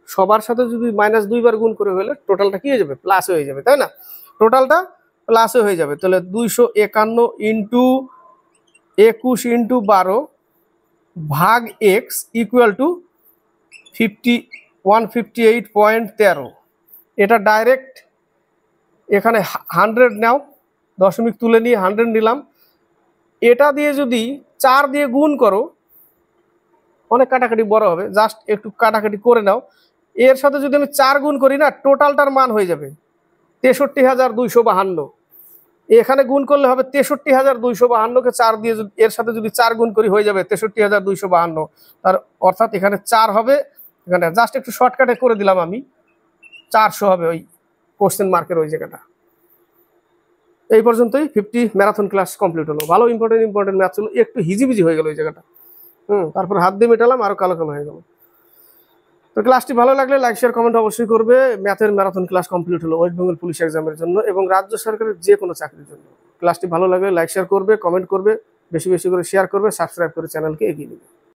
সবার সাথে যদি -2 বার গুণ করে হলে টোটালটা কি হয়ে যাবে? প্লাস হয়ে যাবে, তাই না? টোটালটা প্লাস হয়ে যাবে। তাহলে 251 ইন্টু 21 ইন্টু 12 ভাগ এক্স ইকুয়াল টু 158.13। এটা ডাইরেক্ট এখানে 100 নাও, দশমিক তুলে নিয়ে 100 নিলাম। এটা দিয়ে যদি 4 দিয়ে গুণ করো, অনেক কাটাকাটি বড় হবে, জাস্ট একটু কাটাকাটি করে নাও। এর সাথে যদি আমি 4 গুণ করি না, টোটালটার মান হয়ে যাবে 63,252। এখানে গুণ করলে হবে 63,252কে 4 দিয়ে এর সাথে যদি 4 গুণ করি হয়ে যাবে 63,252। তার অর্থাৎ এখানে 4 হবে, এখানে জাস্ট একটু শর্টকাটে করে দিলাম আমি, 400 হবে ওই কোশ্চেন মার্কের ওই জায়গাটা। এই পর্যন্তই 50 ম্যারাথন ক্লাস কমপ্লিট হলো। ভালো ইম্পর্টেন্ট ম্যাথ ছিল, একটু হিজিবিজি হয়ে গেল ওই জায়গাটা। তারপর হাত দিয়ে মেটালাম, আরো কালো কালো হয়ে গেল। তো ক্লাসটি ভালো লাগলে লাইক শেয়ার কমেন্ট অবশ্যই করবে। ম্যাথের ম্যারাথন ক্লাস কমপ্লিট হলো ওয়েস্ট বেঙ্গল পুলিশ এক্সামের জন্য এবং রাজ্য সরকারের যে কোনো চাকরির জন্য। ক্লাসটি ভালো লাগলে লাইক শেয়ার করবে, কমেন্ট করবে, বেশি বেশি করে শেয়ার করবে, সাবস্ক্রাইব করে চ্যানেলকে এগিয়ে নেবে।